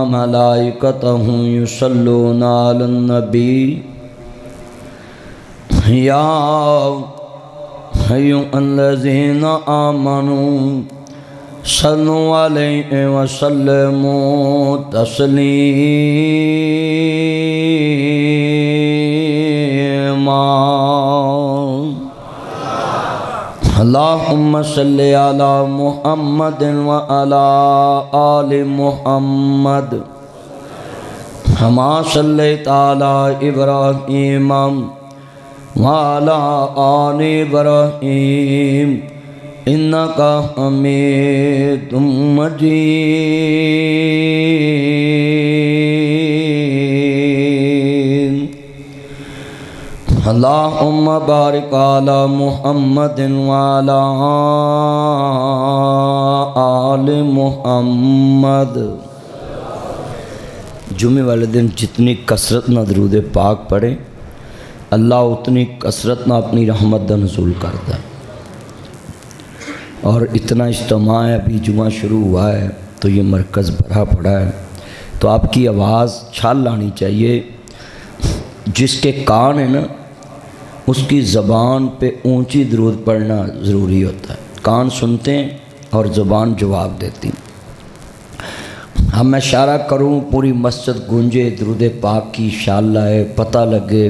मलाइकतहु युसल्लूना Alan नबी या अय्युहल्लज़ीना आमनू सल्लु अलैहि वसल्लिमू तस्लीमा। अल्लाहुम्मा सल्लि अला मुहम्मदिन व अला आलि मुहम्मद कमा सल्लैता अला इब्राहीम व अला आलि इब्राहीम इन्नका हमीदुम मजीद। अल्लाहुम्मा बारिक अला मुहम्मदिन व अला आलि मुहम्मद। जुमे वाले दिन जितनी कसरत ना दरूद पाक पढ़े अल्लाह उतनी कसरत ना अपनी रहमत दा नज़ूल करता है। और इतना इज्तिमा है, अभी जुमा शुरू हुआ है तो ये मरकज़ भरा पड़ा है, तो आपकी आवाज़ छाल आनी चाहिए। जिसके कान है ना उसकी ज़बान पे ऊंची दरूद पढ़ना ज़रूरी होता है। कान सुनते हैं और ज़बान जवाब देती। हम मैं इशारा करूँ पूरी मस्जिद गूंजे दरूद पाक की शाल आए, पता लगे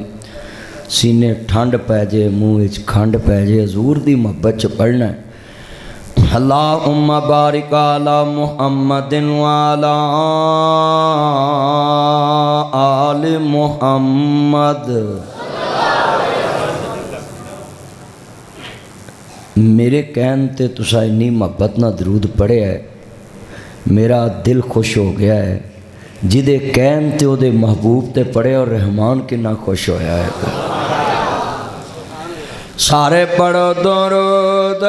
सीने ठंड पै जाए, मुँह खंड पै जाए, हज़ूर दी मोहब्बत च पढ़ना है। अल्लाहुम्मा बारिक अला मुहम्मदिन व अला आलि मुहम्मद। मेरे कहन ते तुसा इन्नी मोहब्बत ना दरूद पढ़े है, मेरा दिल खुश हो गया है। जिदे कहन ते ओदे महबूब ते पढ़े और रहमान कितना खुश होया है। सारे पढ़ो दुरूद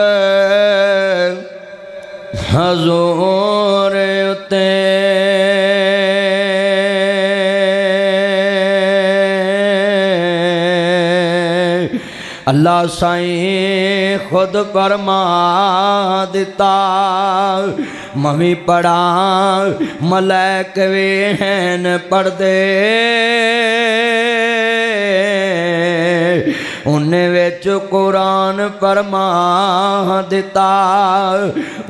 हजूर उते अल्लाह साईं खुद फरमा दिता, मवी पढ़ा मलैक वे हैं पढ़दे, उन्हें विच कुरान फरमा दिता।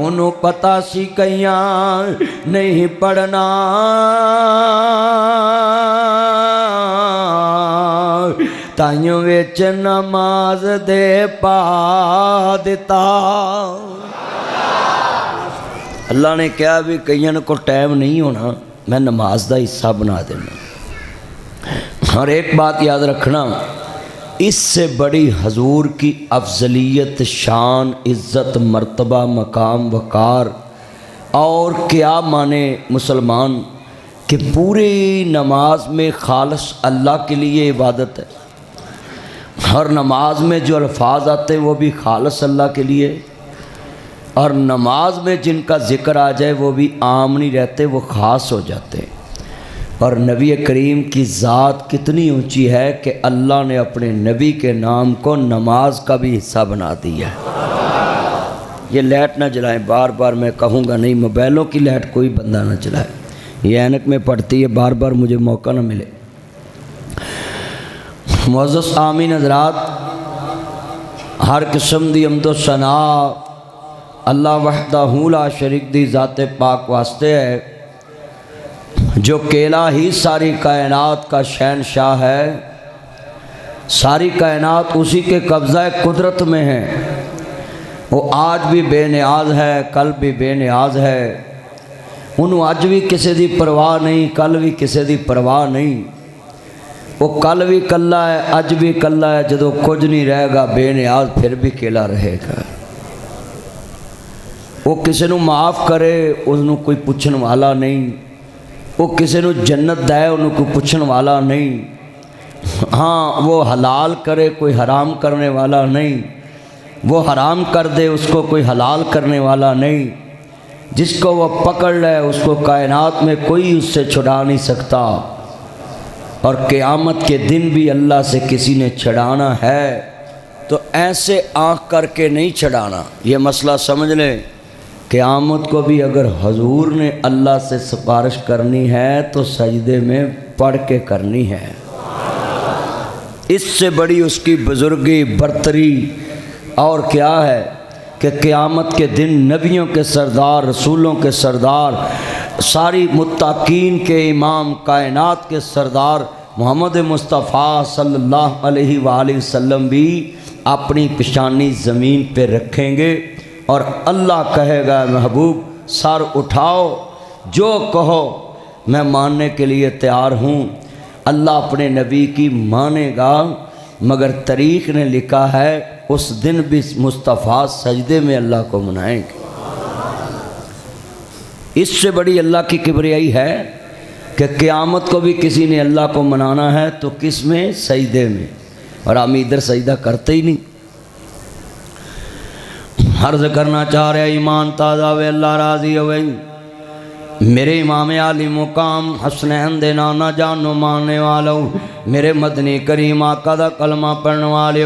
उन्होंने पता सी कईयां नहीं पढ़ना, ताइयों विच नमाज दे पा दिता। अल्लाह ने कहा भी कईयां को टाइम नहीं होना, मैं नमाज का हिस्सा बना देना। और एक बात याद रखना, इससे बड़ी हजूर की अफजलियत, शान, इज़्ज़त, मर्तबा, मकाम, वक़ार और क्या माने मुसलमान कि पूरी नमाज में खालिस अल्लाह के लिए इबादत है। हर नमाज में जो अल्फाज आते हैं वो भी खालिस अल्लाह के लिए, और नमाज में जिनका ज़िक्र आ जाए वो भी आम नहीं रहते, वो ख़ास हो जाते हैं। और नबी करीम की ज़ात कितनी ऊंची है कि अल्लाह ने अपने नबी के नाम को नमाज का भी हिस्सा बना दिया है। ये लाइट ना जलाएं, बार बार मैं कहूँगा नहीं, मोबाइलों की लाइट कोई बंदा ना जलाए, ये ऐनक में पड़ती है, बार बार मुझे मौका ना मिले। मुअज़्ज़ज़ आमीन हज़रात, हर किस्म दी हम्द व सना अल्लाह वहदहू ला शरीक दी ज़ात पाक वास्ते है, जो केला ही सारी कायनात का शहनशाह है। सारी कायनात उसी के कब्ज़ा कुदरत में है। वो आज भी बेनियाज है, कल भी बेनियाज है। उन्होंने अज भी किसी की परवाह नहीं, कल भी किसी की परवाह नहीं। वो कल भी कला है, अज भी कला है। जदों कुछ नहीं रहेगा बेनियाज फिर भी केला रहेगा। वो किसी को माफ़ करे, उसनों कोई पूछने वाला नहीं। वो किसी को जन्नत दे, उन्होंने कोई पूछने वाला नहीं। हाँ, वो हलाल करे, कोई हराम करने वाला नहीं। वो हराम कर दे, उसको कोई हलाल करने वाला नहीं। जिसको वो पकड़ ले उसको कायनात में कोई उससे छुड़ा नहीं सकता। और क़यामत के दिन भी अल्लाह से किसी ने छड़ाना है तो ऐसे आँख करके नहीं छड़ाना। ये मसला समझ लें क़यामत को भी अगर हजूर ने अल्लाह से सिफारिश करनी है तो सजदे में पढ़ के करनी है। इससे बड़ी उसकी बुजुर्गी बरतरी और क्या है कि क़यामत के दिन नबियों के सरदार, रसूलों के सरदार, सारी मुत्ताकीन के इमाम, कायनात के सरदार मोहम्मद मुस्तफ़ा सल्लल्लाहु अलैहि वसल्लम भी अपनी पेशानी ज़मीन पे रखेंगे और अल्लाह कहेगा महबूब सर उठाओ, जो कहो मैं मानने के लिए तैयार हूँ। अल्लाह अपने नबी की मानेगा, मगर तारीख़ ने लिखा है उस दिन भी मुस्तफ़ा सजदे में अल्लाह को मनाएंगे। इससे बड़ी अल्लाह की किबरियाई है कि क़यामत को भी किसी ने अल्लाह को मनाना है तो किस में? सजदे में। और हम इधर सजदा करते ही नहीं। अर्ज़ करना चाह रहे ईमान ताज़ा वे अल्लाह राज़ी होवे। मेरे इमाम आली मुकाम हसनैन दे नाना जानो मानने वालों, मेरे मदनी करीम आका दा कलमा पढ़ने वाले,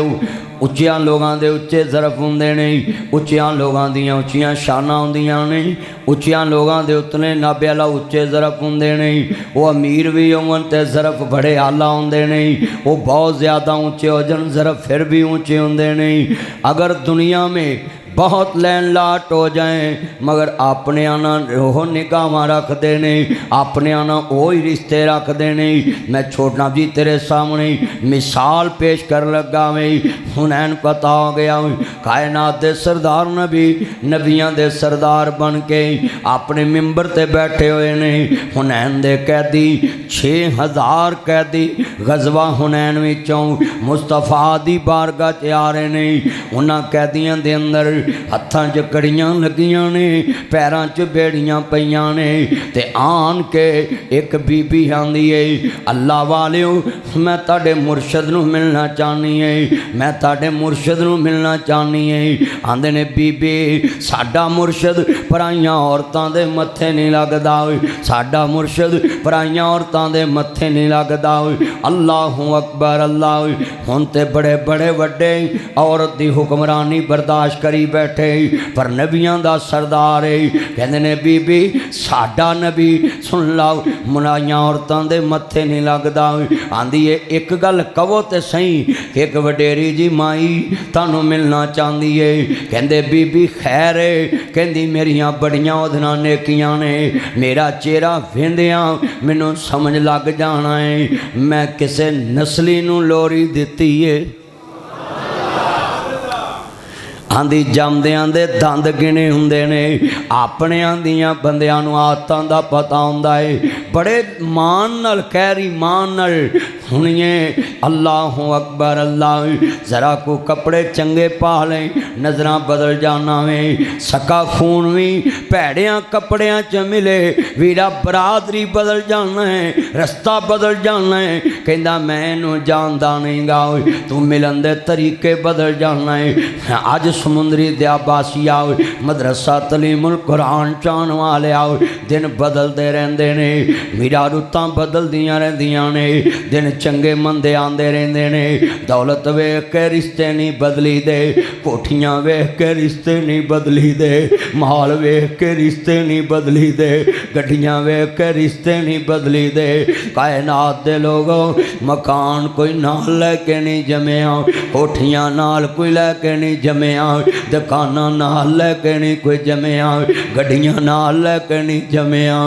उच्चियां लोगों के उच्चे ज़रफ होंदे ने, उच्चियां लोगों दियां उच्चियां शाना होंदियां ने, उच्चियां लोगों के उतने नाभे वाला उच्चे ज़रफ होंदे ने। वो अमीर भी होवन ते ज़रफ बड़े आला होंदे ने, वो बहुत ज़्यादा ऊँचे हो जान ज़रफ फिर भी ऊँचे होंदे ने। अगर दुनिया में बहुत लैन लाट हो जाएं मगर अपने आना वो निगाह रखते ने, अपने आना वो ही रिश्ते रखते ने। मैं छोटा जी तेरे सामने मिसाल पेश कर लगा में, हुनैन पता हो गया कायनात दे सरदार नबी, नबियां दे सरदार बन के अपने मिंबर ते बैठे हुए ने। हुनैन दे कैदी 6000 कैदी गजवा हुनैन विचों मुस्तफा दी बारगाह च आ रहे ने। उन्हां कैदियां दे अंदर हत्थां च कड़ियां लगियां ने, पैरां च बेड़ियां पईयां ने। ते आन के एक बीबी आंदी है, अल्लाह वालिओ मैं ताडे मुर्शद नूं मिलना चाहनी है, मैं ताडे मुर्शद नूं मिलना चाहनी है। आंदे ने बीबी साडा मुर्शद पराइयां औरतां दे मत्थे नहीं लगदा, साडा मुर्शद पराइयां औरतां दे मत्थे नहीं लगदा। अल्लाहु अकबर अल्लाह। हुण ते बड़े बड़े वड्डे औरत दी हुक्मरानी बर्दाश्त करी बैठे, पर नबियां दा सरदार है। कहंदे ने बीबी साडा नबी सुन लाओ मुनाइयां औरतां दे मत्थे नहीं लगदा। आंदी है एक गल कहो ते सही, एक वडेरी जी माई तानू मिलना चाहती है। कहंदे बीबी खैर है, कहंदी मेरियां बड़ियां ओदना नेकियां ने, मेरा चेहरा वेंदियां मैनू समझ लग जाना है मैं किसे नस्ली नू लोरी दिती है। आंदी जमदियां दे दंद गिने हुंदे ने, अपने आंदियां बंदियां नूं आदतां दा पता हुंदा है। बड़े मान नाल कह रही मान नाल सुनिए अल्लाहु अकबर अल्लाह। जरा को कपड़े चंगे पा लें नज़रां बदल जाना वे, सका खून भी भैड़ियां कपड़ियां च मिले वीरा बरादरी बदल जाना है, रस्ता बदल जाना है। कहंदा मैनू जानदा नहीं गा, तू मिलन दे तरीके बदल जाना है। अज समुंदरी दयाबासी आओ, मदरसा तलीमुल कुरान चाहन वाले आओ, दिन बदलते रहंदे ने वीरा, रुत्तां बदलदियां रहिंदियां ने, दिन चंगे मंदे आंदे रहिंदे ने। दौलत वेख के रिश्ते नहीं बदली दे, कोठियां वेख के रिश्ते नहीं बदली दे, माल वेख के रिश्ते नहीं बदली दे, गड्डियां वेख के रिश्ते नहीं बदली दे। कायनात दे लोगों मकान कोई नाल लैके नहीं जमिया, कोठियां नाल कोई लैके नहीं जमिया, दुकाना नाल लैके नहीं कोई जमिया, गड्डियां नाल लैके नहीं जमिया।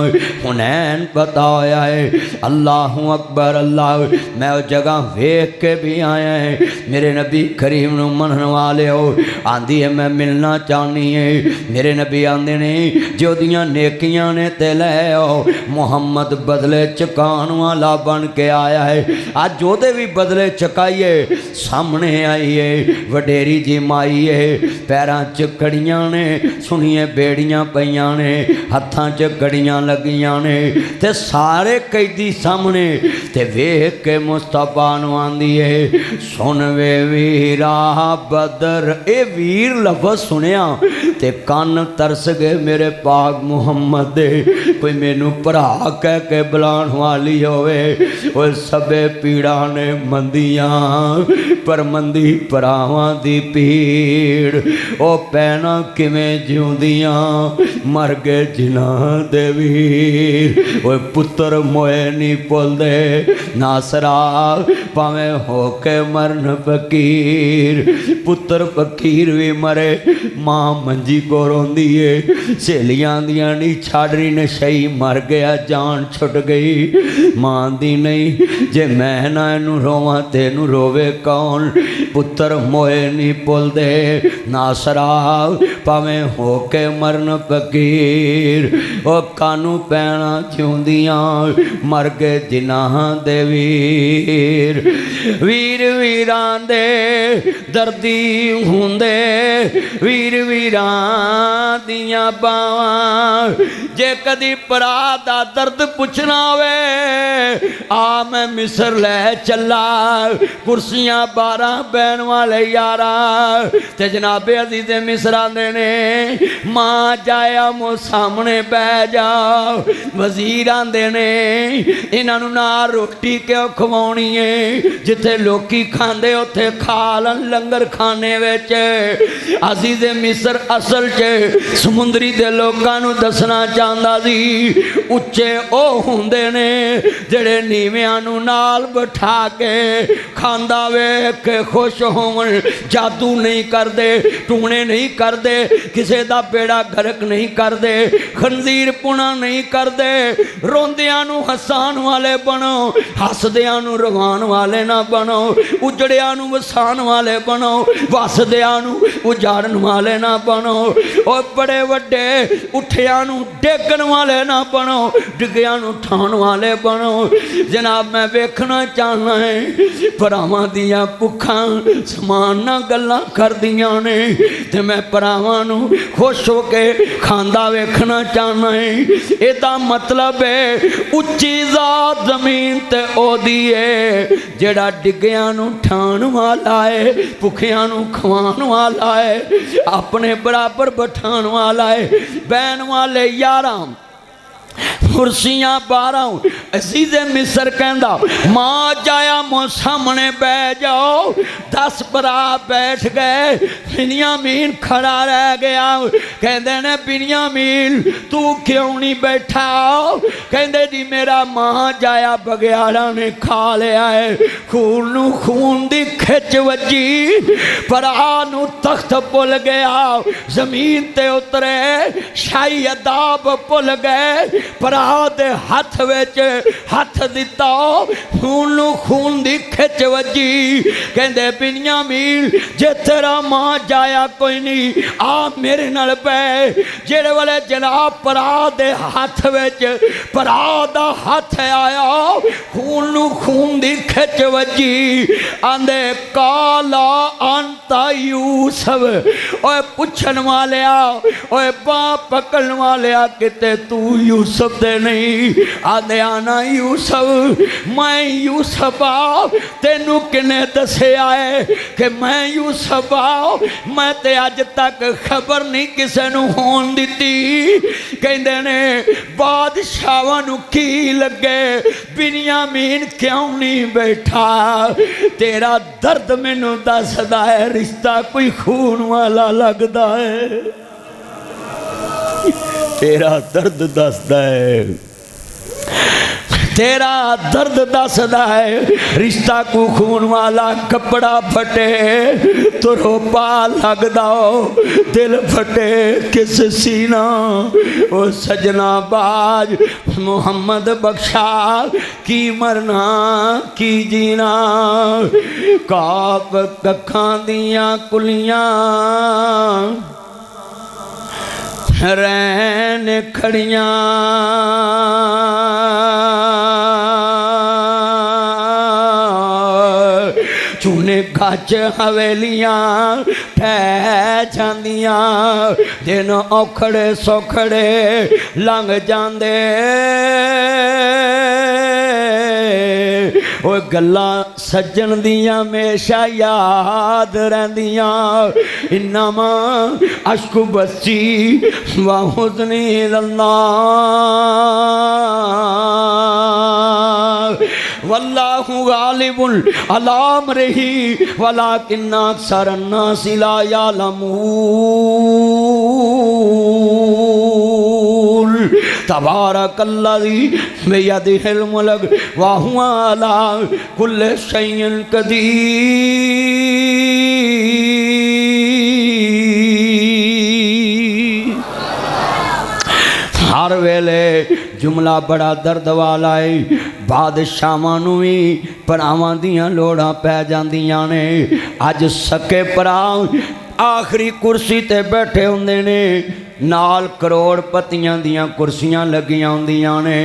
हुनैन पता होया है अल्लाहु अकबर अल्लाह। मैं उस जगह वेख के भी आया है, मेरे नबी करीम नूं मनन वाले हो। आंदी है मैं मिलना चाहनी है, मेरे नबी आंदे ने जो दियां नेकियां ने ते लै आओ। मुहम्मद बदले चुकाण वाला बन के आया है, अज ओदे भी बदले चुकाइए सामने आई है। वडेरी जी माई है, पैरां च कड़ियां ने, सुनिए बेड़ियां पईयां ने, हत्थां च कड़ियां लगियां ने, ते सारे कैदी सामने ते वेख के मुस्तफा नूं आंदी है सुन वे वीरा बदर। ए वीर लफज सुनिया ते कान तरस गए मेरे पाक मुहम्मद दे। कोई मैनू भरा कह के बुलाण वाली होवे। ओए सबे पीड़ा ने मंदियां पर मंदी भरावां दी पीड़। ओ पैना किवें जिउंदियां मर गए जिन्हां दे वीर। ओए पुत्र मोए नहीं भुलदे नासरा भावें हो के मरन फकीर। पुत्र फकीर भी मरे मां मंजी को रोंदी है। सहेलियां दियां नहीं छाड़नी नशई मर गया जान छुट गई मां दी नहीं। जे मैं ना इनू रोवां तेनू रोवे कौन। पुत्र मोए नहीं भुलदे नासरा भावें हो के मरन फकीर। ओ कानू पैना जिउंदियां मर गए जिन्हां दे वीर। वीर वीरां दे दर्दी हुंदे वीर वीरां दियां बावां। जे कदी भरा दा दर्द पुछना वे आ मैं मिस्र लै चला। कुर्सियां 12 बैन वाले यारा ते जनाबे अजीज मिस्र आंदे ने मां जाया मो सामने बह जाओ। वजीर आंदे ने इन्हां नूं ना रोटी क्यों खवाउणी है जिथे लोकी खांदे उत्थे खा लन लंगर खाने विच। अजीज मिस्र असल च समुंदरी दे लोकां नूं दसना चाहंदा सी उच्चे ओ हुंदे ने जेड़े नीवियां नूं नाल बिठा के खांदा वेख के खुश होवन। जादू नहीं करदे टूने नहीं करदे किसे दा बेड़ा गर्क नहीं करदे खंजीर पुना नहीं करदे। रोंदियां नूं हसान वाले बनो हसदियां नूं रवान वाले ना बनो। उजड़ियां नूं वसान वाले बनो वसदियां नूं उजाड़न वाले ना बनो। और बड़े वड्डे उठियां नूं डेगन वाले ना बनो डिगियां नूं ठाण वाले बनो। जनाब मैं वेखना चाहना है भरावां दियां भुखां समान ना गल्लां करदियां ने ते मैं भरावां नूं खुश हो के खांदा वेखना चाहना है। इहदा मतलब है उच्ची ज़ात ज़मीन ते ओदी है जेड़ा डिगियां नूं ठाण वाला है भुखियां नूं खवाण वाला है अपने बराबर बिठाण वाला है। बैन वाले यारां कुर्सियां 12 अजीज़े मिस्र कहंदा मां जाया मो सामने बह जाओ। 10 भरा बैठ गए बिन्यामीन खड़ा रह गया। कहंदे ने बिन्यामीन तू क्यों नहीं बैठा। कहंदे जी मेरा मां जाया बगयाड़ा ने खा लिया है। खून नूं खून दी खिच वजी भरा नूं तख्त भुल गया जमीन ते उतरे शाही अदाब भुल गए। भरा दे हथ विच हथ दिता खून नूं खून दी खिच वजी। कहंदे बिन्यामीन जे तेरा मां जाया कोई नहीं आ मेरे नाल पै। जेड़े वाले जनाब भरा दे हथ विच भरा दा हथ आया खून नूं खून दी खिच वजी। आंदे काला अंता यूसुफ। ओए पुछन वालिया ओए बां पकड़न वालिया किते तू यूसुफ दे नहीं। आदे आना यूसुफ मैं यूसुफ आ तेनू किने दसिया है कि मैं यूसुफ आ। मैं ते अज तक खबर नहीं किसे नू होन दिती। कहंदे ने बादशाहां नू की लगे बिन्यामीन क्यों नहीं बैठा। तेरा दर्द मैनू दसदा है रिश्ता कोई खून वाला लगदा है। तेरा दर्द दसदा है तेरा दर्द दसदा है रिश्ता को खून वाला। कपड़ा फटे तो रोपा लगदा दिल फटे किस सीना। ओ सजना बाज मुहम्मद बख्शा की मरना की जीना। काप कखां दियां कुलियां रैन खड़ियां चूने गच हवेलियां ठह जांदियां। दिन औखड़े सौखड़े लंघ जांदे ओए गल्लां सज्जन दियां हमेशा याद रहिंदियां इन्नमा अश्कु बस्सी व हुज़्नी इलल्लाह वल्लाहु गालिबुन अला अम्रिही वलाकिन्ना अक्सरन नासि ला यअलमून तबारकल्लज़ी बियदिहिल मुल्क व हुवा अला कुल्लि शैइन क़दीर। हर वेले जुमला बड़ा दर्द वाला है बादशाहां नूं भी भरावां दियां लोड़ां पै जांदियां ने अज सके भरा आखिरी कुर्सी ते बैठे हुंदे ने नाल करोड़पतियां दियां कुर्सियां लगियां हुंदियां ने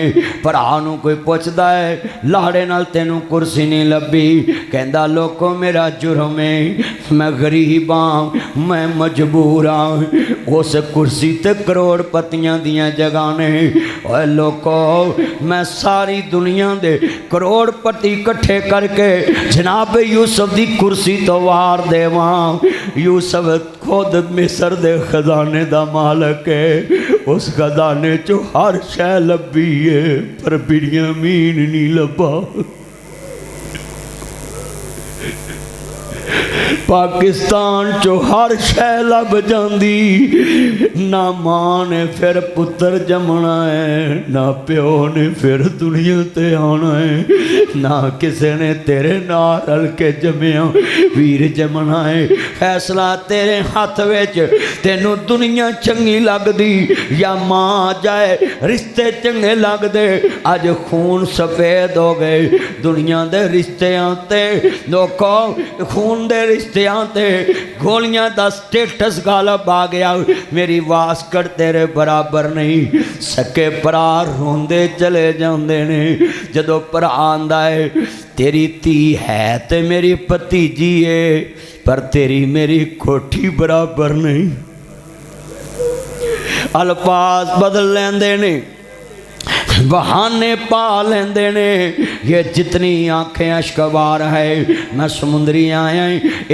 भरा नूं कोई पुछदा है लाड़े नाल तैनूं कुर्सी नहीं लभी कहंदा लोको मेरा जुर्म है मैं गरीब हाँ मैं मजबूर हाँ उस कुर्सी ते करोड़पतियां दियां जगह ने ओए लोको मैं सारी दुनिया दे करोड़पति इकट्ठे करके जनाब यूसुफ दी कुर्सी तो वार देवां यूसुफ खुद मिस्र दे खजाने दा मालक है उस खजाने चो हर शै लभी है पर बिन्यामीन नहीं लभा। पाकिस्तान चो हर शै लभ जांदी ना मां ने फिर पुत्र जमना है ना प्यो ने फिर दुनिया ते आना है ना किसी ने तेरे नाल रल के जमिया वीर जमना है फैसला तेरे हाथ विच तेनू दुनिया चंगी लगदी या मां जाए रिश्ते चंगे लगदे अज खून सफेद हो गए दुनिया दे रिश्तियां ते लोको खून दे रिश्ते गोलियां दा स्टेटस गालब आ गया मेरी वास्कट तेरे बराबर नहीं सके भरा रोंदे चले जांदे ने जदों भरा आंदा है तेरी धी है ते मेरी भतीजी है पर तेरी मेरी कोठी बराबर नहीं अल्फाज बदल लेंदे ने बहाने पा लेंदे ने ये जितनी आँखें अश्कवार है मैं समुंदरी आया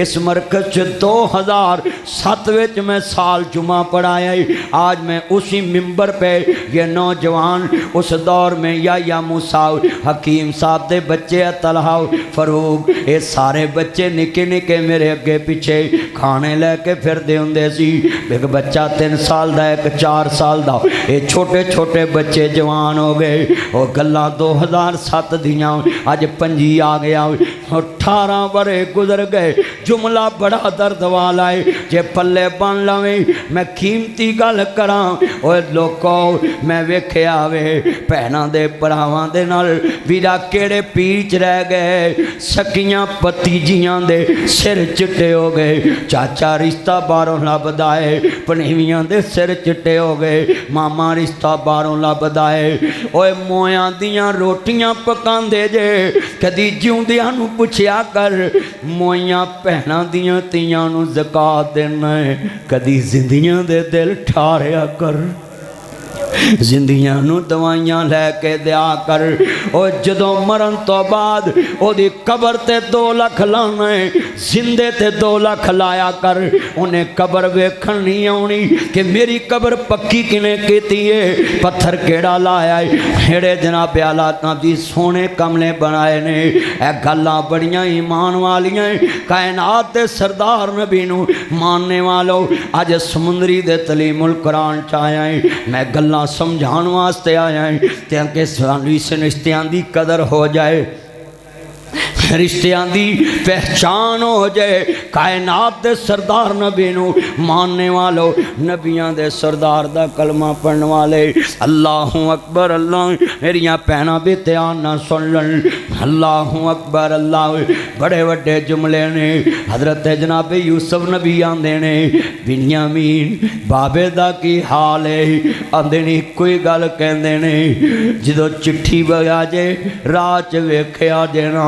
इस मरकज 2007 विच मैं साल जुमा पढ़ाया आज मैं उसी मिंबर पे ये नौजवान उस दौर में या मूसा हकीम साहब दे बच्चे तलहा फरूक ये सारे बच्चे निके निके मेरे अगे पिछे खाने लैके फिरदे हुंदे सी एक बच्चा 3 साल का एक 4 साल का ये छोटे छोटे बच्चे जवान हो गए और गल्लां 2007 दियां अज 25 आ गया 18 बरे गुजर गए जुमला बड़ा दर्द वाला है जे पल्ले बन लवे मैं कीमती गल करा और लोको मैं वेख्या वे भैणां दे भरावां दे नाल वीरा केड़े पीच रह गए सकियां भतीजियां दे सिर चिट्टे हो गए चाचा रिश्ता बाहरों लभदा है भणेवियां दे सिर चिट्टे हो गए मामा रिश्ता बाहरों लभदा है ओए मोयां दियां रोटियां पकांदे जे कदी जिउंदियां नूं पुछया कर मोइयां भैणां दियां तियां नूं ज़कात देना है कदी जिंदियां दे दिल ठारिया कर जिंदियां नूं दवाइयां लैके दिया कर और जदों मरण तो बाद ओदी कबर ते 2 लाख लाना है जिंदे ते 2 लाख लाया कर उन्हें कबर वेखण नहीं आउणी कि मेरी कबर पक्की किने कीती है पत्थर केड़ा लाया है हेड़े जनाब हालातां दी सोने कमले बनाए ने ए गल्लां बड़ियां ईमान वालियां कायनात दे सरदार नबी नूं मानने वालों अज समुंदरी दे तलीमुल कुरान च आया है मैं गल्लां समझाण वास्ते आया है ताकि सानू इस रिश्तियां दी कदर हो जाए रिश्तियां दी पहचान हो जाए कायनात दे सरदार नबी नूं मानने वालों नबियां दे सरदार दा कलमा पढ़ने वाले अल्लाहु अकबर अल्लाह मेरियां भैणां भी ध्यान नाल सुन लन अल्लाहु अकबर अल्लाह बड़े वड्डे जुमले ने। हज़रत जनाब यूसुफ नबी आंदे ने बिन्यामीन बाबे दा की हाल है, आंदे ने कोई गल कहंदे ने जदों चिट्ठी बजा जे राह च वेखिया जे ना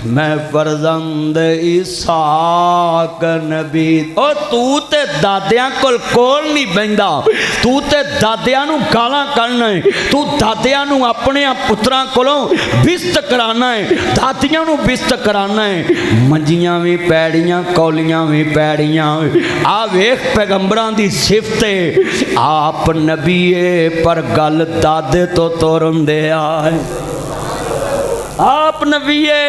मैं फरजंद इसहाक नबी। ओ तू ते दादियां कोल नहीं बहिंदा, तू ते दादियां नूं गालां कढना है, तू दादियां नूं अपने पुत्रां कोलों बिस्त कराना है, दादियां नूं बिस्त कराना है। मंजियां भी पैड़ियां कौलियां भी पैड़ियां। आ वेख पैगंबरां दी सिफत है, आप नबी है पर गल दादे तो तोरन दे आए। आप नबी है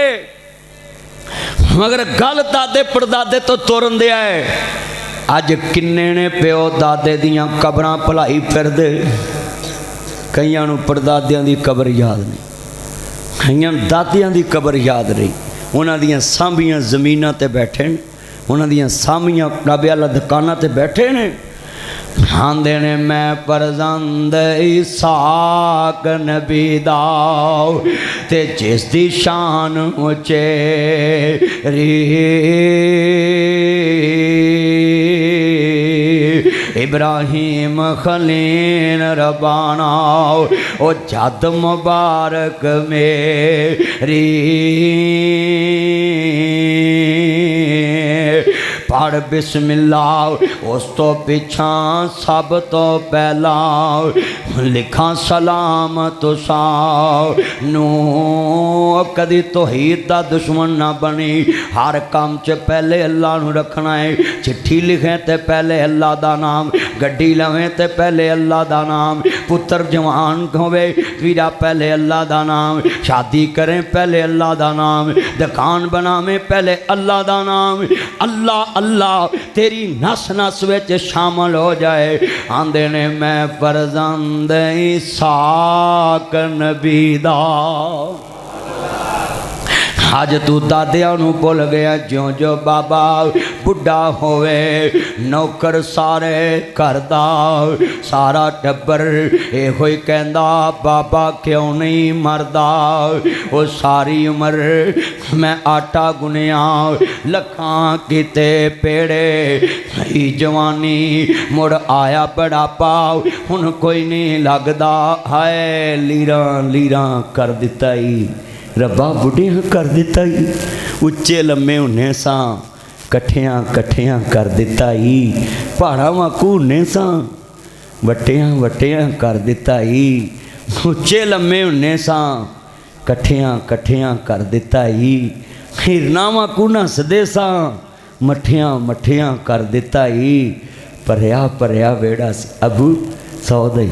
मगर गल दादे परदादे तो तोरन दे आए। अज किन्ने ने प्यो दादे दियां कबरां भुलाई फिरदे, कईयां नूं परदादियां दी कबर याद नहीं, कईयां दादियां दी कबर याद रही। उन्हां दियां सांभियां जमीनां ते बैठे ने, उन्हां दियां सांभियां ढाबे वाला दुकानां ते बैठे ने। आंदे ने मैं फरजंद इसहाक नबी दा ते जिस दी शान उचेरी इब्राहिम खलील रबाना ओ जद मुबारक मेरी पढ़ बिस्मिल्लाह उस तो पिछा सब तो पहला लिखा सलाम तुसा नू। कदी तौहीद दा दुश्मन ना बनी, हर काम च पहले अल्लाह नू रखना है। चिट्ठी लिखे ते पहले अल्लाह दा नाम, गड्डी लवें ते पहले अल्लाह दा नाम, पुत्र जवान होवे वीरा पहले अल्लाह दा नाम, शादी करें पहले अल्लाह दा नाम, दुकान बनावें पहले अल्लाह दा नाम। अल्लाह अल्लाह तेरी नस नस विच शामिल हो जाए। आंदे ने मैं फरजंद इसहाक नबी दा। अज तू दादिया नूं भुल गया, ज्यों ज्यों बाबा बुढ़ा होवे नौकर सारे घर दा सारा टब्बर इहो ही कहंदा बाबा क्यों नहीं मरदा। वो सारी उम्र मैं आटा गुनिया लखां किते पेड़े ही जवानी मुड़ आया बुढ़ापा हुण कोई नहीं लगदा। हाय लीरां लीरां कर दिता ही रब्बा बुढ़ियां कर दिता ही, उच्चे लम्मे होने सां कट्ठियां कट्ठियां कर दिता ही, पहाड़ा वाकू होने सां वट्टियां वट्टियां कर दिता ही, उच्चे लम्मे होने सां कट्ठियां कट्ठियां कर दिता ही, हिरना वाकू नसदे सां मठियां मठियां कर दिता ही। भरिया भरिया वेड़ा सी। अबू 100 दई,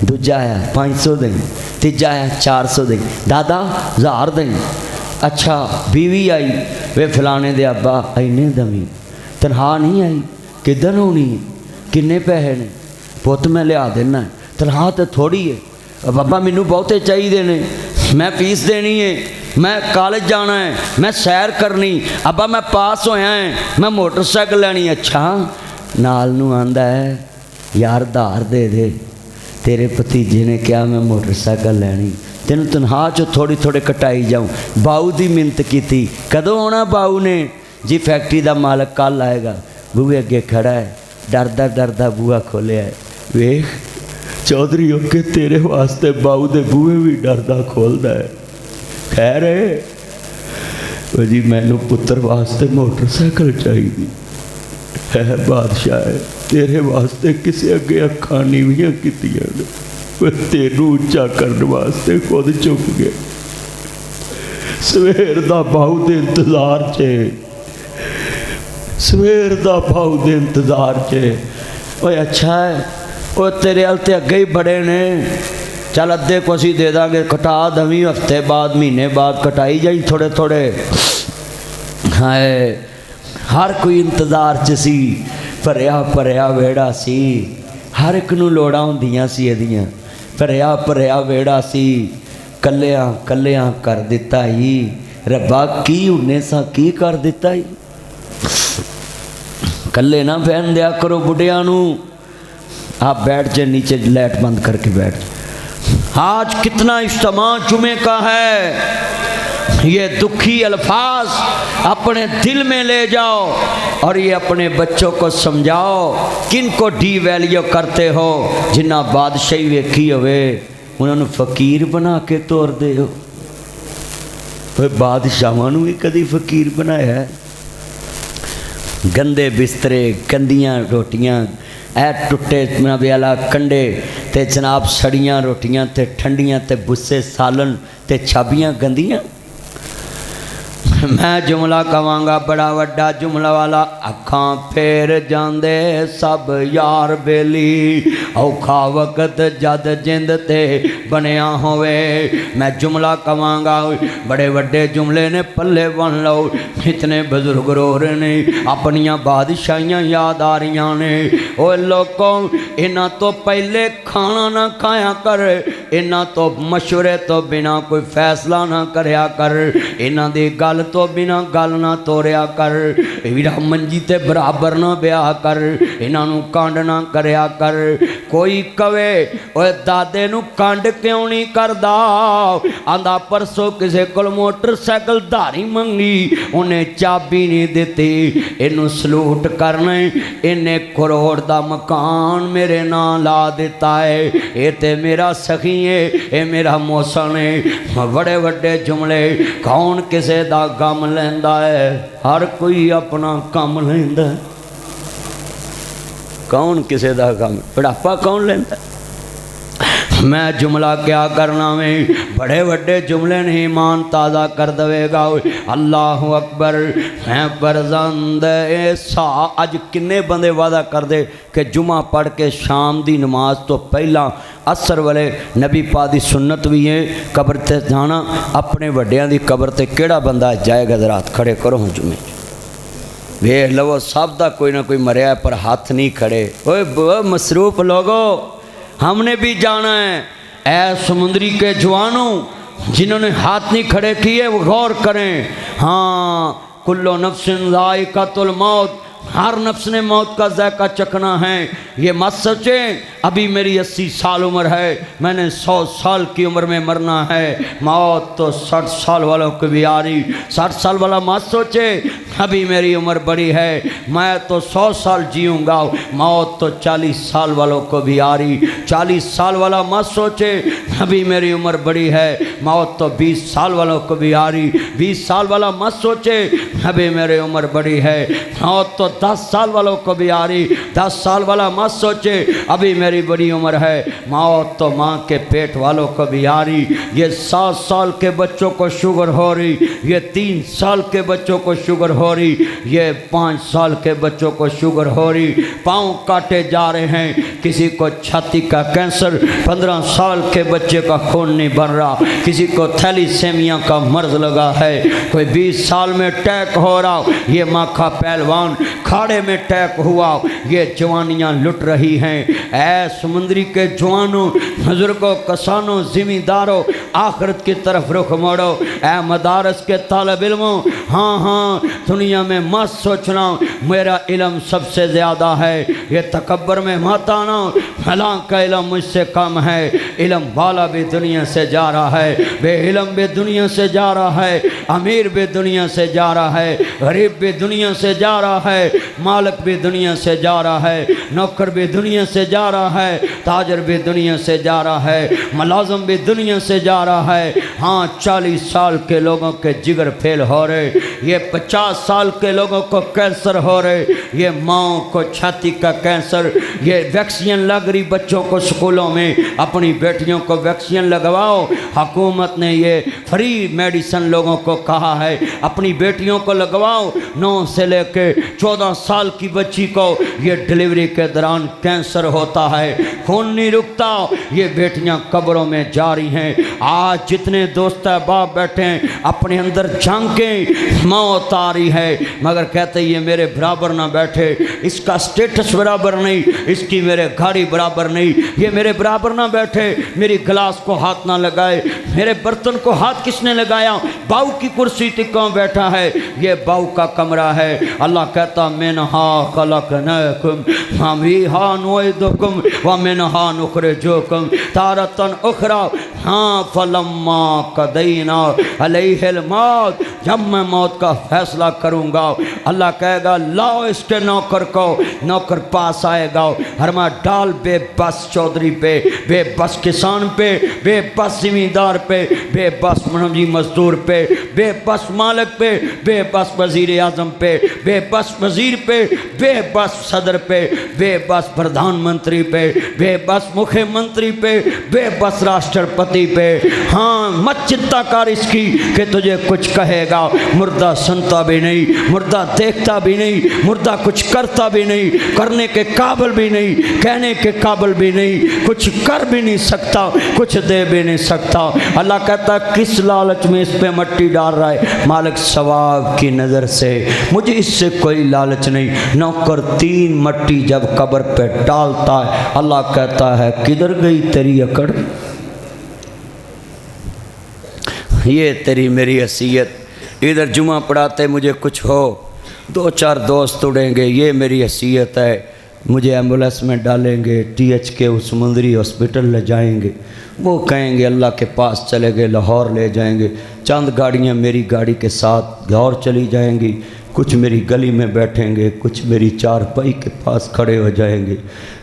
दूजा आया 500 दई, तीजा आया 400 दई, दादा 1000 दई। अच्छा बीवी आई वे फलाने दे अब्बा इन्ने दवी, तनख्वाह नहीं आई किधर होनी है, किन्ने पैसे ने पुत मैं लिया देना, तनख्वाह तो थोड़ी है बाबा मैनू बहुते चाहिए ने, मैं फीस देनी है, मैं कॉलेज जाना है, मैं सैर करनी, अब्बा मैं पास होया है, मैं मोटरसाइकिल लैनी। अच्छा नाल नू आंदा है यार धार दे दे, तेरे भतीजे ने कहा मैं मोटरसाइकिल लैनी, तेन तनख्वाह चो थोड़ी थोड़ी कटाई जाऊँ। बाऊ की मिन्नत की, कदों आना बाऊ ने? जी फैक्ट्री का मालक कल आएगा। बूहे अगे खड़ा है, डरदा डरदा बूहा खोलिया है। वेख चौधरी होके तेरे वास्ते बाऊ दे बूहे भी डरदा खोलदा है। खैर है जी मैनू पुत्र वास्ते मोटरसाइकिल चाहिए है, बादशाह है तेरे वास्ते किसी अगे अखां नीवियां कीतियां ने, तेनू उच्चा करने वास्ते खुद चुक गया। सवेर दा बाहू दे इंतजार चे, सवेर दा बाहू दे इंतजार चे। ओए अच्छा है वो तेरे हल ते अगे ही बड़े ने, चल अद्धे को असीं दे दांगे, कटा दवीं हफ्ते बाद महीने बाद कटाई जाई थोड़े थोड़े। हाय हर कोई इंतजार च सी, भरिया भरिया वेड़ा सी, हर एक नूं लोड़ां हुंदियां सी इहदियां, भरिया भरिया वेड़ा सी, कल्लियां कल्लियां कर दिता ही। रब्बा की उन्ने सा की कर दिता ही। कल्ले ना बहन दिया करो बुढ़िया नूं। आप बैठ जाए नीचे, लाइट बंद करके बैठ। आज कितना इज्तिमा जुमे का है, ये दुखी अल्फाज अपने दिल में ले जाओ और ये अपने बच्चों को समझाओ किन को डी वैल्यू करते हो। जिन्ना बादशाही वेखी होवे उन्होंने फकीर बना के तोड़ दे हो। बादशाहां नूं भी कदी फकीर बनाया है? गंदे बिस्तरे, गंदियां रोटियां, ए टुटे वाला कंडे ते जनाब सड़ियां रोटियां ते ठंडियां ते बुस्से सालन ते छाबियां गंदियां। मैं जुमला कवांगा बड़ा वड्डा जुमला वाला, अखां फेर जांदे सब यार बेली, औखा वक्त जद जिंद ते बनया होवे। मैं जुमला कवांगा बड़े वड्डे जुमले ने पल्ले बन लो। इतने बुजुर्ग रो रहे ने, अपनियां बादशाहियां याद आ रही ने। ओ लोगों इन्हां तो पहले खाना ना खाया कर, इन्हां तो मशवरे तो बिना कोई फैसला ना करया कर, इन्हां दी गल तो बिना गल ना तोड़िया कर, वीरा मंजी ते बराबर ना ब्याह कर, इन्हां नूं कांड ना करया कर। कोई कवे ओए दादे नूं कांड क्यों नहीं करदा? आंदा परसों किसे कोल मोटरसाइकिल धारी मंगी, उन्हें चाबी नहीं दिती। इनू सलूट करना, इन्हें करोड़ दा मकान मेरे नाम ला दिता है। ये ते मेरा सखी है, ये मेरा मौसन है। बड़े बड़े जुमले, कौन किसे दा गम लैंदा है? हर कोई अपना कम लैंदा। कौन किसे दा गम, बुढ़ापा कौन लैंदा? मैं जुमला क्या करना में, बड़े बड़े जुमले ने ईमान ताज़ा कर देगा। अल्लाह अकबर। मैं बरजंद सा अज किन्ने बंदे वादा कर दे कि जुमा पढ़ के शाम की नमाज तो पहला असर वाले नबी पाक की सुन्नत भी है कबर ते जाना। अपने वड्डियां दी कबर ते केड़ा बंदा जाएगा? जरा हाथ खड़े करो जुमे वेख लवो, सब दा कोई ना कोई मरिया पर हाथ नहीं खड़े। ओए मसरूफ लोगो, हमने भी जाना है। ऐ समुद्री के जवानों जिन्होंने हाथ नहीं खड़े किए वो गौर करें। हाँ, कुल्लो नफ्सिन ज़ाइक़तुल मौत, हर नफ्स ने मौत का जायका चखना है। ये मत सोचें अभी मेरी 80 साल उम्र है, मैंने 100 साल की उम्र में मरना है। मौत तो 60 साल वालों को भी आ रही। 60 साल वाला मत सोचे अभी मेरी उम्र बड़ी है, मैं तो 100 साल जीऊँगा। मौत तो 40 साल वालों को भी आ रही। 40 साल वाला मत सोचे अभी मेरी उम्र बड़ी है, मौत तो 20 साल वालों को भी आ रही। 20 साल वाला मत सोचे अभी मेरी उम्र बड़ी है, मौत तो 10 साल वालों को भी आ रही। 10 साल वाला मत सोचे अभी मेरी बड़ी उम्र है, मौत तो माँ के पेट वालों को भी आ रही। ये 7 साल के बच्चों को शुगर हो रही, ये 3 साल के बच्चों को शुगर हो रही, ये 5 साल के बच्चों को शुगर हो रही। पाँव काटे जा रहे हैं, किसी को छाती का कैंसर, 15 साल के बच्चे का खून नहीं बन रहा, किसी को थैलीसेमिया का मर्ज लगा है, कोई 20 साल में अटैक हो रहा। ये माखा पहलवान खाड़े में अटैक हुआ। ये जवानियाँ लुट रही हैं। ऐ समुद्री के जवानों, बुजुर्गों, किसानों, जिम्मेदारों, आखिरत की तरफ रुख मोड़ो। ऐ मदारस के तालिब इल्मों, हाँ हाँ, दुनिया में मत सोचना मेरा इल्म सबसे ज़्यादा है। ये तकब्बर में मत आना, फलां का इल्म मुझसे कम है। इल्म वाला भी दुनिया से जा रहा है, बे इल्म भी दुनिया से जा रहा है, अमीर भी दुनिया से जा रहा है, गरीब भी दुनिया से जा रहा है, मालिक भी दुनिया से जा रहा है, नौकर भी दुनिया से जा रहा है, ताजर भी दुनिया से जा रहा है, मुलाजिम भी दुनिया से जा रहा है। हाँ, 40 साल के लोगों के जिगर फेल हो रहे, ये 50 साल के लोगों को कैंसर हो रहे, ये माओ को छाती का कैंसर, ये वैक्सीन लग रही बच्चों को स्कूलों में, अपनी बेटियों को वैक्सीन लगवाओ। हुकूमत ने ये फ्री मेडिसिन लोगों को कहा है, अपनी बेटियों को लगवाओ। 9 से लेकर 14 साल की बच्ची को ये डिलीवरी के दौरान कैंसर होता है, खून नहीं रुकता, ये बेटियां कब्रों में जा रही हैं। आज जितने दोस्त बाप बैठे हैं अपने अंदर झांकें, मौत आ रही है, मगर कहते ये मेरे बराबर ना बैठे, इसका स्टेटस बराबर नहीं, इसकी मेरे गाड़ी बराबर नहीं, ये मेरे बराबर ना बैठे, मेरी गिलास को हाथ ना लगाए, मेरे बर्तन को हाथ किसने लगाया, बाऊ की कुर्सी पे कौन बैठा है, ये बाऊ का कमरा है। अल्लाह कहता मिनहा खलकनाकुम व फीहा नुईदुकुम व मिनहा नुखरिजुकुम तारतन उखरा। हाँ फलम्मा कदैना अलैहिल मौत, जब मैं मौत का फैसला करूँगा अल्लाह कहेगा लाओ इसके नौकर को। नौकर पास आएगा, हरमा डाल बेबस चौधरी पे, बेबस किसान पे, बेबस ज़मींदार पे, बेबस मनजी मजदूर पे, बेबस मालिक पे, बेबस वज़ीर आज़म पे, बेबस वज़ीर पे, बेबस सदर पे, बेबस प्रधानमंत्री पे, बेबस मुख्यमंत्री पे, बेबस राष्ट्रपति पे। हाँ मत चिंता कर इसकी कि तुझे कुछ कहेगा। मुर्दा सुनता भी नहीं, मुर्दा देखता भी नहीं, मुर्दा कुछ करता भी नहीं, करने के काबिल भी नहीं, कहने के काबिल भी नहीं, कुछ कर भी नहीं सकता, कुछ दे भी नहीं सकता। अल्लाह कहता किस लालच में इस पे मट्टी डाल रहा है। मालिक सवाब की नज़र से मुझे इससे कोई लालच नहीं। नौकर 3 मट्टी जब कब्र पे डालता है अल्लाह कहता है किधर गई तेरी अकड़, ये तेरी मेरी हैसियत। इधर जुमा पढ़ाते मुझे कुछ हो, 2-4 दोस्त उड़ेंगे, ये मेरी हैसियत है। मुझे एम्बुलेंस में डालेंगे, THK उस समुंदरी हॉस्पिटल ले जाएंगे, वो कहेंगे अल्लाह के पास चले गए, लाहौर ले जाएंगे। चंद गाड़ियाँ मेरी गाड़ी के साथ लाहौर चली जाएंगी, कुछ मेरी गली में बैठेंगे, कुछ मेरी चारपाई के पास खड़े हो जाएंगे,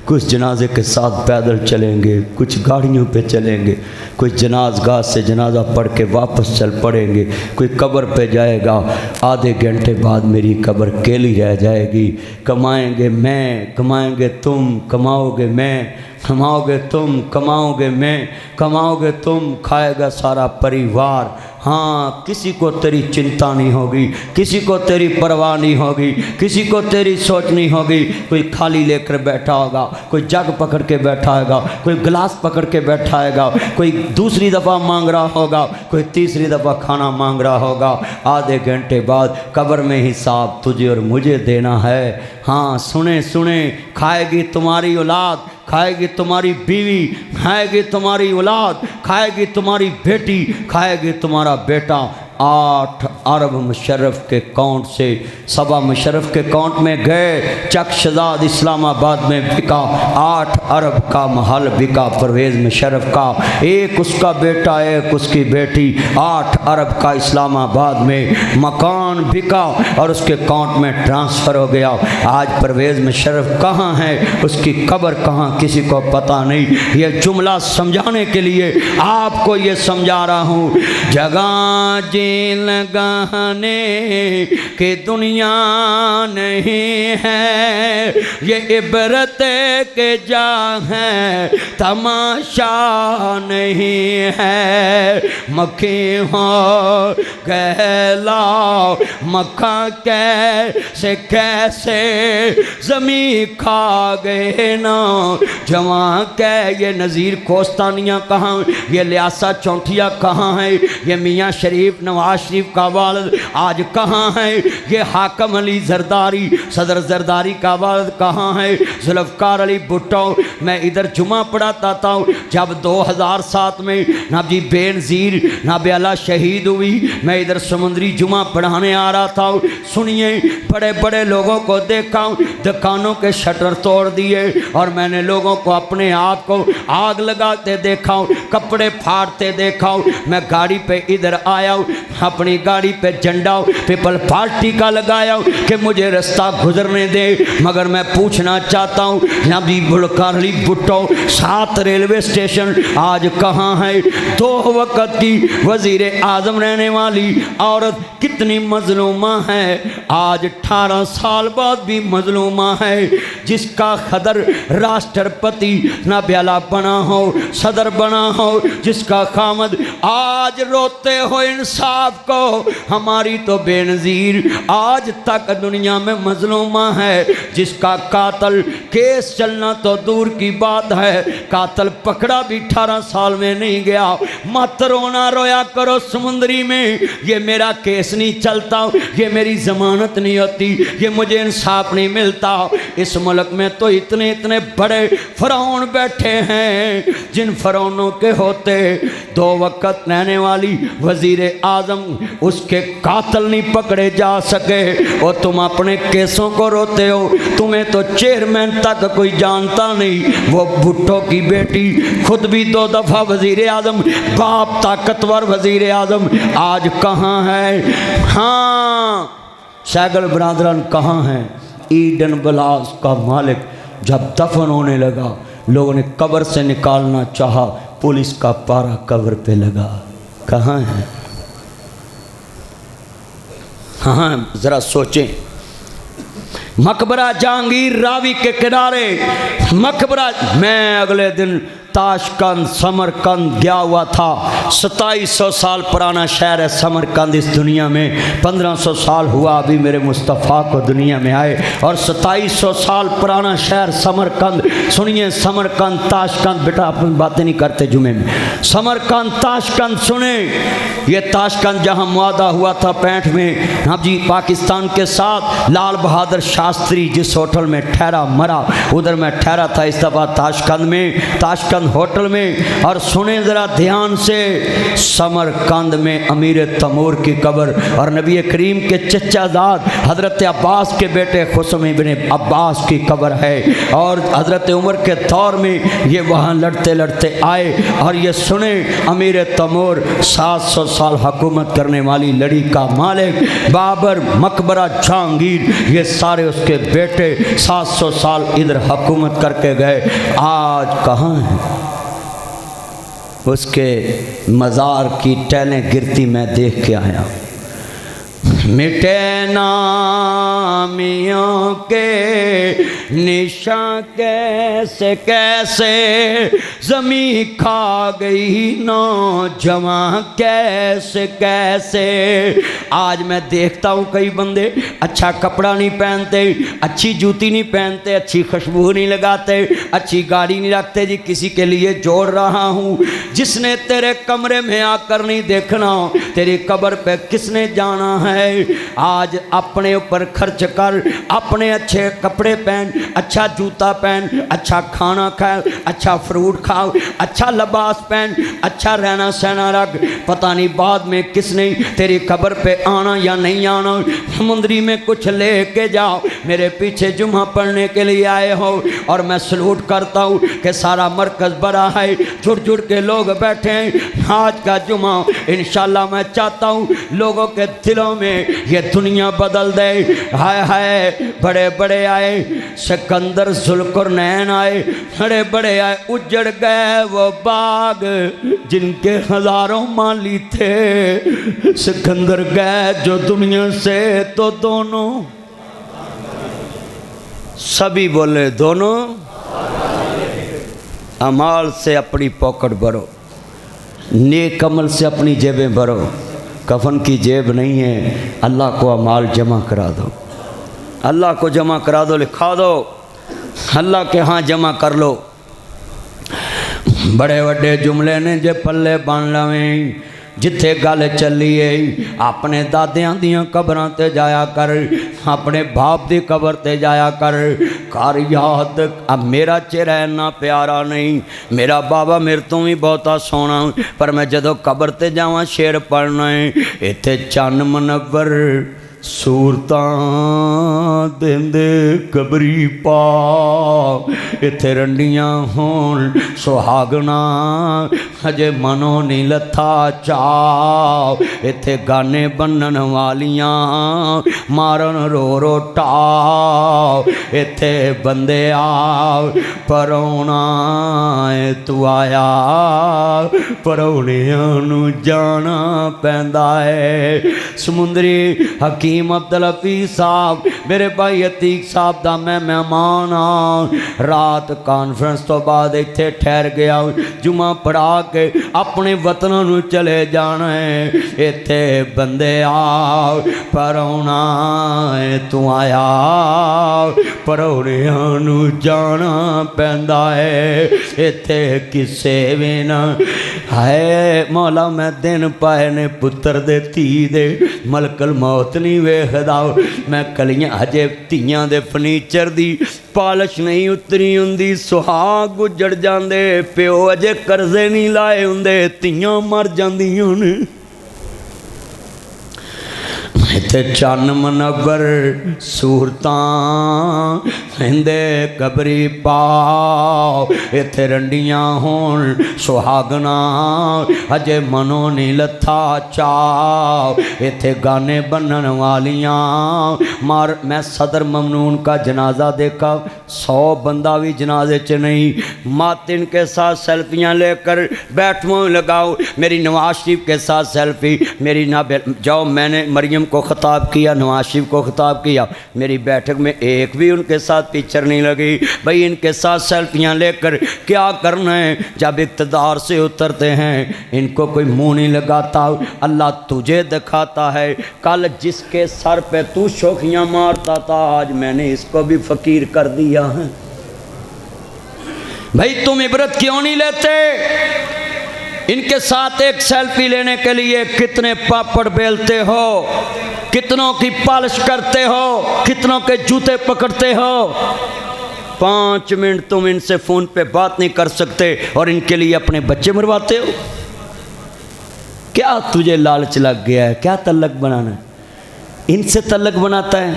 कुछ जनाजे के साथ पैदल चलेंगे, कुछ गाड़ियों पे चलेंगे, कोई जनाजगाह से जनाजा पढ़ के वापस चल पड़ेंगे, कोई कब्र पे जाएगा। आधे घंटे बाद मेरी कब्र केली रह जाएगी। कमाएंगे मैं, कमाएंगे तुम, कमाओगे मैं, कमाओगे तुम, कमाओगे मैं, कमाओगे तुम, खाएगा सारा परिवार। हाँ किसी को तेरी चिंता नहीं होगी, किसी को तेरी परवाह नहीं होगी, किसी को तेरी सोच नहीं होगी। कोई खाली लेकर बैठा होगा, कोई जग पकड़ के बैठा होगा, कोई गिलास पकड़ के बैठा होगा, कोई दूसरी दफ़ा मांग रहा होगा, कोई तीसरी दफ़ा खाना मांग रहा होगा। आधे घंटे बाद कब्र में हिसाब तुझे और मुझे देना है। हाँ सुने सुने, खाएगी तुम्हारी औलाद, खाएगी तुम्हारी बीवी, खाएगी तुम्हारी औलाद, खाएगी तुम्हारी बेटी, खाएगी तुम्हारा बेटा। 8 अरब मुशर्रफ के अकाउंट से सबा मुशर्रफ के अकाउंट में गए। चक शहजाद इस्लामाबाद में बिका, 8 अरब का महल बिका परवेज़ मुशर्रफ का। एक उसका बेटा, एक उसकी बेटी, 8 अरब का इस्लामाबाद में मकान बिका और उसके अकाउंट में ट्रांसफ़र हो गया। आज परवेज़ मुशर्रफ कहाँ है, उसकी कब्र कहाँ, किसी को पता नहीं। ये जुमला समझाने के लिए आपको ये समझा रहा हूँ। जगह जी लगाने की दुनिया नहीं है, ये इबरत के जा है, तमाशा नहीं है। मक्खी हो गहला मक्खा कैसे कैसे ज़मी खा गए ना जवां कै। ये नज़ीर कोस्तानिया कहाँ, ये लियासा चौंठिया कहाँ है, ये मियाँ शरीफ नवाज शरीफ का वालिद आज कहाँ है, ये हाकम अली जरदारी सदर जरदारी का वालिद कहाँ है, जुल्फ़कार अली भुट्टो। मैं इधर जुमा पढ़ाता था जब 2007 में नाबी बेनज़ीर नाबियाला शहीद हुई। मैं इधर समुद्री जुमा पढ़ाने आ रहा था। सुनिए, बड़े बड़े लोगों को देखा, दुकानों के शटर तोड़ दिए और मैंने लोगों को अपने आप को आग लगाते देखा, कपड़े फाड़ते देखा। मैं गाड़ी पे इधर आया, अपनी गाड़ी पे झंडा पीपल पार्टी का लगाया कि मुझे रास्ता गुजरने दे। मगर मैं पूछना चाहता हूँ, नबी जुल्फ़कार अली भुट्टो 7 रेलवे स्टेशन आज कहाँ है? 2 वक़्त की वज़ीर आज़म रहने वाली औरत कितनी मजलूमा है, आज 18 साल बाद भी मजलूमा है। जिसका खदर राष्ट्रपति नाबियाला बना हो, सदर बना हो, जिसका खामद आज रोते हो इंसाफ को, हमारी तो बेनज़ीर आज तक दुनिया में मजलूमा है। जिसका कातल केस चलना तो दूर की बात है, कातल पकड़ा भी 18 साल में नहीं गया। मत रोना रोया करो समुंदरी में, ये मेरा केस नहीं चलता, ये मेरी जमानत नहीं होती, ये मुझे इंसाफ नहीं मिलता। इस मुल्क में तो इतने इतने बड़े फ़िरौन बैठे हैं, जिन फ़िरौनों के होते 2 वक़्त रहने वाली वज़ीर आज़म उसके कातल नहीं पकड़े जा सके। और तुम अपने केसों को रोते हो, तुम्हें तो चेयरमैन तक कोई जानता नहीं, वो भुट्टो की बेटी, खुद भी 2 दफ़ा वज़ीर आज़म, बाप ताकतवर वज़ीर आज़म, आज कहाँ है? हाँ, सैगल बरादरन कहाँ हैं? ईडन बलास का मालिक जब दफन होने लगा, लोगों ने कब्र से निकालना चाहा, पुलिस का पारा कब्र पे लगा। कहाँ है? हाँ, ज़रा सोचें। मकबरा जहांगीर रावी के किनारे मकबरा। मैं अगले दिन ताशकंद समरकंद गया हुआ था। 2700 साल पुराना शहर है समरकंद इस दुनिया में। 1500 साल हुआ अभी मेरे मुस्तफ़ा को दुनिया में आए, और 2700 साल पुराना शहर समरकंद। सुनिए, समरकंद ताशकंद, बेटा अपन बातें नहीं करते जुमे में। समरकंद ताशकंद सुने, ये ताशकंद जहाँ मुआदा हुआ था 65 में, हाँ जी, पाकिस्तान के साथ। लाल बहादुर शास्त्री जिस होटल में ठहरा मरा, उधर मैं ठहरा था इस दफ़ा ताशकंद में, ताशकंद होटल में। और सुने ज़रा ध्यान से, समरकंद में अमीर तमूर की कब्र और नबी करीम के चचाजाद हज़रत अब्बास के बेटे खुसम इब्न अब्बास की कब्र है। और हज़रत उमर के दौर में ये वहाँ लड़ते लड़ते आए। और ये सुने, अमीर तमूर 700 साल हुकूमत करने वाली लड़ी का मालिक, बाबर, मकबरा जहांगीर, ये सारे उसके बेटे 700 साल इधर हुकूमत करके गए। आज कहाँ हैं? उसके मज़ार की टैलें गिरती मैं देख के आया। मिटे नामियों के निशान कैसे कैसे, ज़मीं खा गई नौजवान कैसे कैसे। आज मैं देखता हूँ कई बंदे अच्छा कपड़ा नहीं पहनते, अच्छी जूती नहीं पहनते, अच्छी खुशबू नहीं लगाते, अच्छी गाड़ी नहीं रखते। जी किसी के लिए जोड़ रहा हूँ, जिसने तेरे कमरे में आकर नहीं देखना, तेरी कब्र पे किसने जाना है। आज अपने ऊपर खर्च कर, अपने अच्छे कपड़े पहन, अच्छा जूता पहन, अच्छा खाना खा, अच्छा फ्रूट खाओ, अच्छा लिबास पहन, अच्छा रहना सहना रख। पता नहीं बाद में किसने तेरी कब्र पे आना या नहीं आना। समुद्री में कुछ लेके जाओ, मेरे पीछे जुम्मा पढ़ने के लिए आए हो, और मैं सलूट करता हूँ कि सारा मरकज़ बड़ा है, जुड़ जुड़ के लोग बैठे हैं। आज का जुम्मा इंशाल्लाह मैं चाहता हूँ लोगों के दिलों में ये दुनिया बदल दे। हाय हाय, बड़े बड़े आए, सिकंदर जुल्करनैन आए, बड़े बड़े आए, उजड़ गए वो बाग जिनके हजारों माली थे। सिकंदर गए जो दुनिया से, तो दोनों सभी बोले, दोनों अमाल से अपनी पॉकेट भरो, नेक अमल से अपनी जेबें भरो। कफन की जेब नहीं है, अल्लाह को अमाल जमा करा दो, अल्लाह को जमा करा दो, लिखा दो, अल्लाह के हाँ जमा कर लो। बड़े बड़े जुमले ने जे पल्ले बन लवें, जिथे गल चलीए अपने दादियां दियां कब्रां ते जाया कर, अपने बाप दी कब्र ते जाया कर याद। अब मेरा चेहरा इन्ना प्यारा नहीं, मेरा बाबा मेरे तो भी बहुता सोना, पर मैं जदों कब्र ते जावां शेर पढ़ना है, इत्थे चन्न मनव्वर सूरतां देंदे कबरी पा, इत्थे रंडियां होण सुहागना हजे मनो नहीं लथा चाव, इत्थे गाने बनन वालियां मारन रो रो टाव, इत्थे बंदे आ परौना तू आया, परौणियां नू जाना पैंदा है। समुंदरी हकीम अब्दुल हफीज़ साहब, मेरे भाई अतीक साहब दा मैं मेहमान हाँ। रात कॉन्फ्रेंस तो बाद इत्थे ठहर गया, जुमा पढ़ा के अपने वतनों नू चले जाना है। इत्थे बंदे आ परौना तू आया, परौणियां नू जाना पैंदा है, इत्थे किसे भी ना है। मौला मैं दिन पाए ने पुत्र दे धी दे, मलकल मौत नहीं वेखदा, मैं कलियां हजे धीयां दे फर्नीचर दी पालश नहीं उतरी हुंदी, सुहाग उजड़ जांदे, प्यो अजे करजे नहीं लाए हुंदे, धीयां मर जांदियां ने। इत्थे चन्न मनवर सूरतां हिंदे कबरी पाओ, इत्थे रंडियां होण सुहागना अजे मनो नहीं लथा चाओ, इत्थे गाने बनन वालियां मार। मैं सदर ममनून का जनाजा देखा, 100 बंदा भी जनाजे च नहीं, मत इनके साथ सेल्फियाँ लेकर बैठो लगाओ। मेरी नवाज शरीफ के साथ सेल्फी मेरी ना जाओ। मैंने मरियम को ख़िताब किया, नवाज शरीफ को ख़िताब किया, मेरी बैठक में एक भी उनके साथ पिक्चर नहीं लगी। भाई इनके साथ सेल्फियाँ लेकर क्या करना है? जब इक़्तिदार से उतरते हैं इनको कोई मुँह नहीं लगाता। अल्लाह तुझे दिखाता है, कल जिसके सर पे तू शोखियाँ मारता था आज मैंने इसको भी फ़कीर कर दिया है। भाई तुम इबरत क्यों नहीं लेते? इनके साथ एक सेल्फी लेने के लिए कितने पापड़ बेलते हो, कितनों की पालिश करते हो, कितनों के जूते पकड़ते हो। 5 मिनट तुम इनसे फ़ोन पे बात नहीं कर सकते और इनके लिए अपने बच्चे मरवाते हो। क्या तुझे लालच लग गया है? क्या तल्लक बनाना है? इनसे तल्लक बनाता है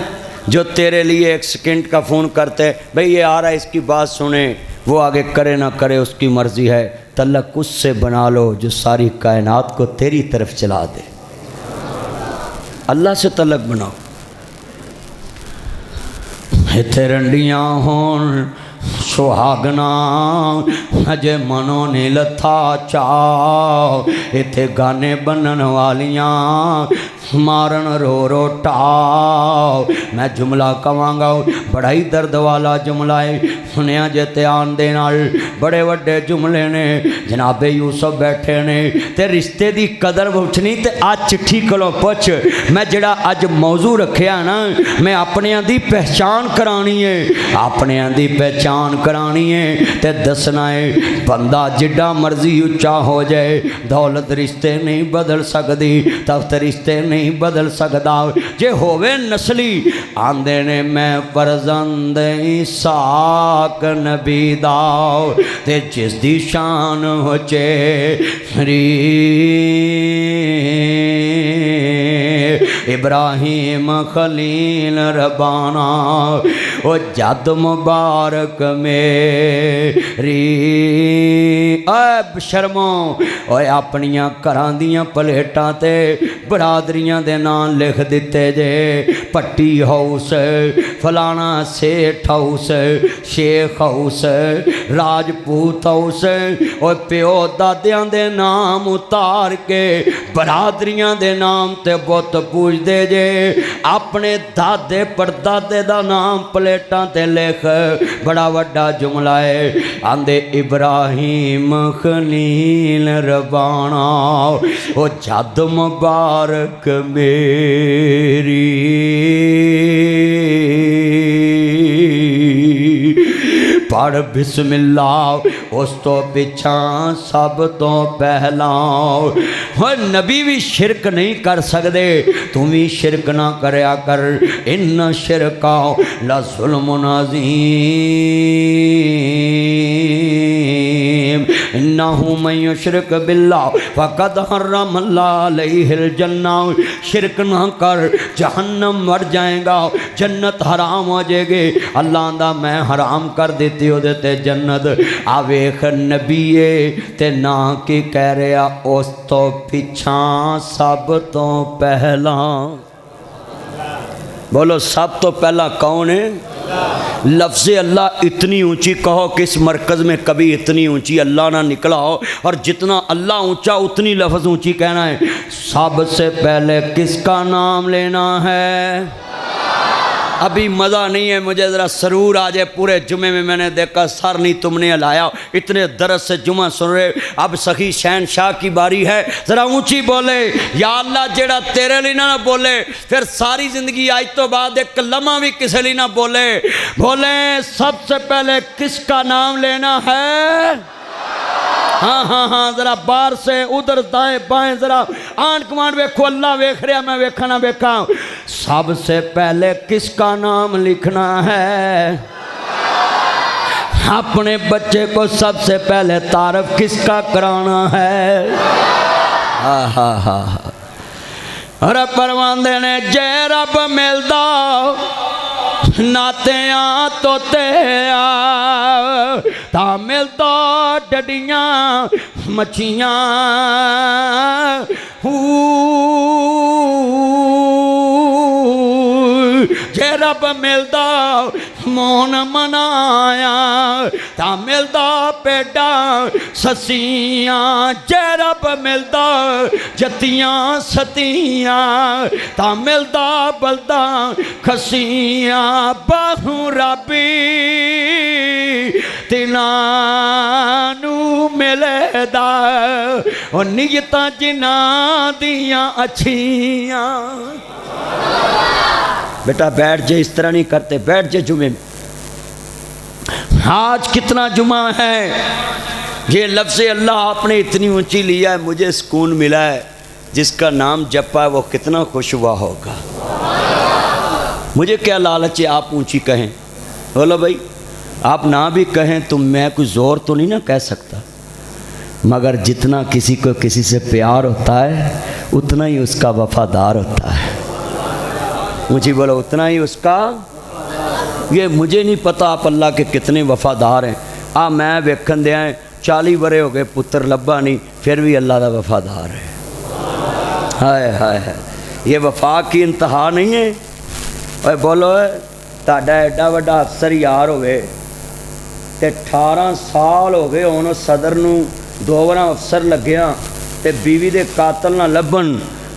जो तेरे लिए 1 सेकंड का फ़ोन करते हैं, भाई ये आ रहा है इसकी बात सुने, वो आगे करे ना करे उसकी मर्ज़ी है। तल्लक उससे बना लो जो सारी कायनात को तेरी तरफ चला दे। अल्लाह से तल्लक बनाओ। इत्थे रंडियां होण सुहागना अजे मनो ने लथा चाओ, इत्थे गाने बनन वालियां मारन रो रो टाओ। मैं जुमला कवांगा बड़ा ही दर्द वाला जुमला है, सुनिया जे ध्यान दे नाल। बड़े वड्डे जुमले ने, जनाबे यूसुफ बैठे ने ते रिश्ते दी कदर पुछनी ते आज चिट्ठी कोलों पुछ। मैं जड़ा अज मौजू रखिया ना, मैं अपनियां दी पहचान करानी है, अपनियां दी पहचान करानी है ते दसना है। बंदा जिड्डा मर्जी उच्चा हो जाए, दौलत रिश्ते नहीं बदल सकती, तख्त रिश्ते नहीं बदल सकता। जे होवे नस्ली आंदे ने मैं फरजंद इसाक नबी दा, ते जिस दी शान हो चेरी इब्राहिम खलील रबाना, ओ जद मुबारक मेरी ऐब शर्मो। ओए अपनियां घरां दियां प्लेटां ते बरादरियां दे नाम लिख दिते जे, पट्टी हाउस, फलाना सेठ हाउस, शेख हाउस, राजपूत हाउस। और प्यो दादियां दे नाम उतार के बरादरियां दे नाम ते बुत पूजदे जे, अपने दादे परदादे दा नाम प्लेटां ते लिख। बड़ा वड्डा जुमला है, आंदे इब्राहिम खलील रबाना, ओ जद मुबारक मेरी पढ़ बिस्मिल्लाह, उस तो पिछा सब तो पहला। नबी भी शिरक नहीं कर सकते, तुम भी शिरक ना करया कर। इन शिरका ला ज़ुल्मुन अज़ीम, इन्नहु मन युश्रिक बिल्लाह फ़क़द हर्रम अल्लाहु अलैहिल जन्नह। शिरक ना कर, जहन्नम मर जाएगा, जन्नत हराम हो जाएगी। अल्लाह दा मैं हराम कर देती ਉਹਦੇ ਤੇ जन्नत। आ वेख नबीए ते ना की कह रहा, उस तो पिछा सब तो पहला। बोलो सब तो पहला कौन है? लफ्ज़ अल्लाह इतनी ऊंची कहो कि इस मरकज़ में कभी इतनी ऊंची अल्लाह ना निकला हो, और जितना अल्लाह ऊंचा उतनी लफ्ज़ ऊंची कहना है। सबसे पहले किसका नाम लेना है? अभी मज़ा नहीं है, मुझे ज़रा सरूर आ जाए। पूरे जुमे में मैंने देखा सर नहीं तुमने हिलाया, इतने दरस से जुमा सुन रहे। अब सखी शहनशाह की बारी है, ज़रा ऊंची बोले या अल्लाह। जेड़ा तेरे लिए ना बोले फिर सारी ज़िंदगी आज तो बाद एक लम्हा भी किसी लिए ना बोले। बोले सबसे पहले किसका नाम लेना है? हाँ हाँ हाँ, ज़रा बाहर से उधर दाएं बाएं ज़रा आंट कमांड वेखो, अल्लाह वेख रहा मैं वेखा ना वेखा। सबसे पहले किसका नाम लिखना है? अपने बच्चे को सबसे पहले तारफ किसका कराना है? हाँ हाँ हाँ हाँ। और परवांदे ने जे रब मिलदा नातियां तोतिया ता मिलदा डडियां मच्छियां जे रब मिलदा मोन मनाया ता मिलदा पेडा ससियां जे रब मिलदा जतियां सतियां ता मिलदा बलदा खसियां बाहू रबी तिनानू मिलदा ओ नियतां जिन्हां दियां अच्छियां। बेटा बैठ जे, इस तरह नहीं करते, बैठ जे जुमे में। आज कितना जुमा है, ये लफ्ज़ अल्लाह आपने इतनी ऊंची लिया है, मुझे सुकून मिला है। जिसका नाम जपा है वो कितना खुश हुआ होगा। मुझे क्या लालच है आप ऊंची कहें, बोलो भाई। आप ना भी कहें तो मैं कुछ ज़ोर तो नहीं ना कह सकता, मगर जितना किसी को किसी से प्यार होता है उतना ही उसका वफादार होता है। मुझे बोलो उतना ही उसका। ये मुझे नहीं पता आप अल्लाह के कितने वफादार हैं। मैं वेखन दिया 40 बरे हो गए, पुत्र लब्भा नहीं, फिर भी अल्लाह का वफादार है। हाय हाय हाय, ये वफा की इंतहा नहीं है। और बोलो ताड़ा एडा वड्डा अफसर यार होवे ते 18 साल हो गए हुण सदर नूं 2 बार अफसर लग्या ते बीवी दे कातल ना लभन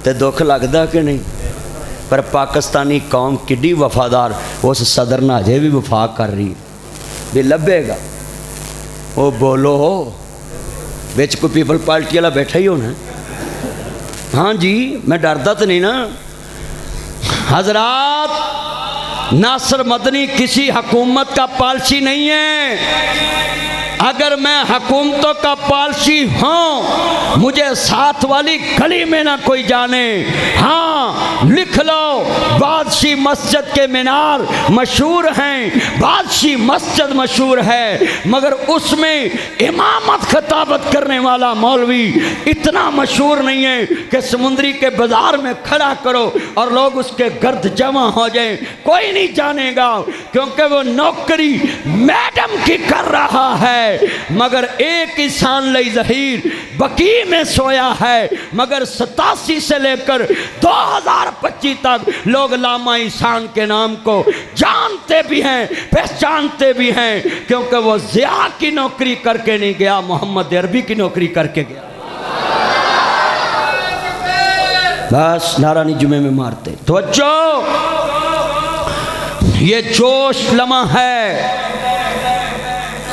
ते दुख लगदा कि नहीं। पर पाकिस्तानी कौम किड्डी वफादार, उस सदर ना अजे भी वफा कर रही भी लभेगा। वो बोलो बिच कोई पीपल पार्टी वाला बैठा ही होना। हाँ जी, मैं डरदा तो नहीं ना। हजरात, नासिर मदनी किसी हुकूमत का पॉलिसी नहीं है। अगर मैं हुकूमतों का पॉलिसी हूँ, मुझे साथ वाली गली में ना कोई जाने। हाँ लिख लो, बादशाही मस्जिद के मीनार मशहूर हैं, बादशाही मस्जिद मशहूर है, मगर उसमें इमामत खिताबत करने वाला मौलवी इतना मशहूर नहीं है कि समुंदरी के बाजार में खड़ा करो और लोग उसके गर्द जमा हो जाए। कोई नहीं जानेगा क्योंकि वो नौकरी मैडम की कर रहा है। मगर एक इंसान लई ज़हीर बकी में सोया है, मगर 87 से लेकर 2025 तक लोग लामा ईसान के नाम को जानते भी हैं, पहचानते भी हैं, क्योंकि वो ज़िया की नौकरी करके नहीं गया, मोहम्मद अरबी की नौकरी करके गया। बस नारा नहीं जुमे में मारते। तवज्जो, ये जोश लम्हा है।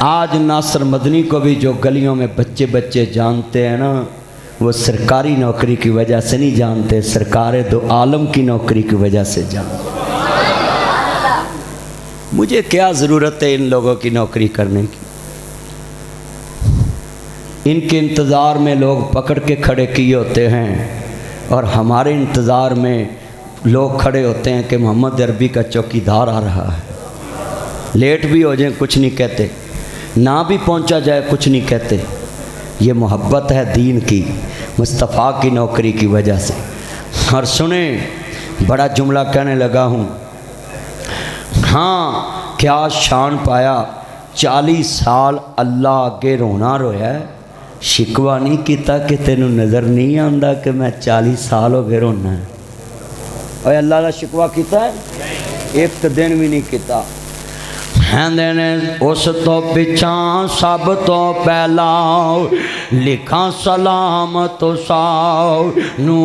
आज नासिर मदनी को भी जो गलियों में बच्चे बच्चे जानते हैं ना, वो सरकारी नौकरी की वजह से नहीं जानते, सरकार दो आलम की नौकरी की वजह से जानते। मुझे क्या ज़रूरत है इन लोगों की नौकरी करने की। इनके इंतज़ार में लोग पकड़ के खड़े किए होते हैं और हमारे इंतज़ार में लोग खड़े होते हैं कि मोहम्मद अरबी का चौकीदार आ रहा है। लेट भी हो जाए कुछ नहीं कहते, ना भी पहुंचा जाए कुछ नहीं कहते। ये मोहब्बत है दीन की, मुस्तफ़ा की नौकरी की वजह से। और सुने, बड़ा जुमला कहने लगा हूँ। हाँ, क्या शान पाया, 40 साल अल्लाह आगे रोना रोया है, शिकवा नहीं किया कि तेनू नज़र नहीं आता कि मैं 40 साल हो गए रोना है। और अल्लाह का शिकवा किया है, एक दिन भी नहीं किया। कहते ने उस तो पिछा सब तो पहला लिखा सलाम तो साओ नू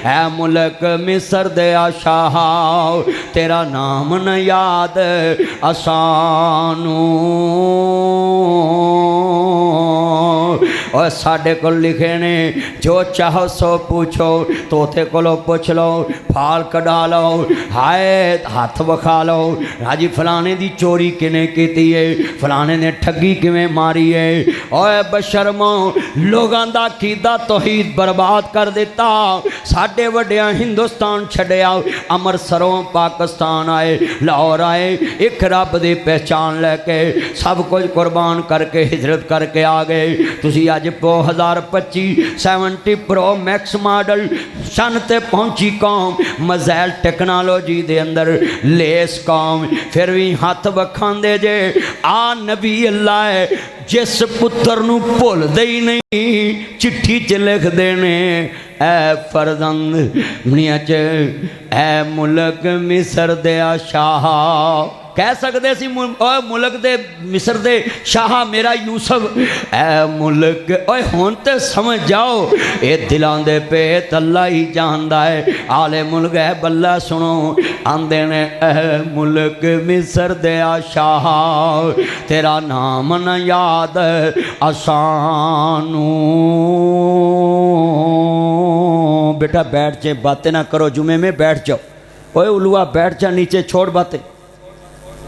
ऐ मुल्क मिस्र दे शाह तेरा नाम न याद असानू। और साढ़े को लिखे ने जो चाहो सो पूछो, तोते को पुछ लो, फाल कढ़ा लो, हाय हाथ वखा लो, हाजी फलाने दी चोरी किने की है, फलाने ने ठगी किवें मारी है। और बशर्मो लोगों का कीदा तौहीद बर्बाद कर दिता। साढ़े वड्डिया हिंदुस्तान छड्डिया, अमृतसरों पाकिस्तान आए, लाहौर आए, एक रब दी पहचान लैके सब कुछ कुर्बान करके हिजरत करके आ गए। तुसी अज 2025 70 प्रो मैक्स मॉडल सन ते पहुंची कौम मज़ैल टेक्नोलॉजी दे अंदर लेस कौम फिर भी हथ वखांदे जे आ नबी अल्लाह है जिस पुत्र नूं भुलदे ही नहीं चिट्ठी च लिखदे ने ऐ फरजंद दुनिया च ऐ मुल्क मिस्र दे शाह कह सकते सी मुल्क दे मिस्र दे शाह मेरा यूसुफ ऐ मुल्क ओए हुण ते समझ जाओ ये दिलां दे पेत अल्लाह ही जानदा है आले मुल्क है बल्ला सुनो आंदे ने ऐ मुल्क मिस्र दे शाह तेरा नाम न याद असानू बेटा बैठ जाए बातें ना करो जुमे में बैठ जाओ ओए उलुआ बैठ जा नीचे छोड़ बातें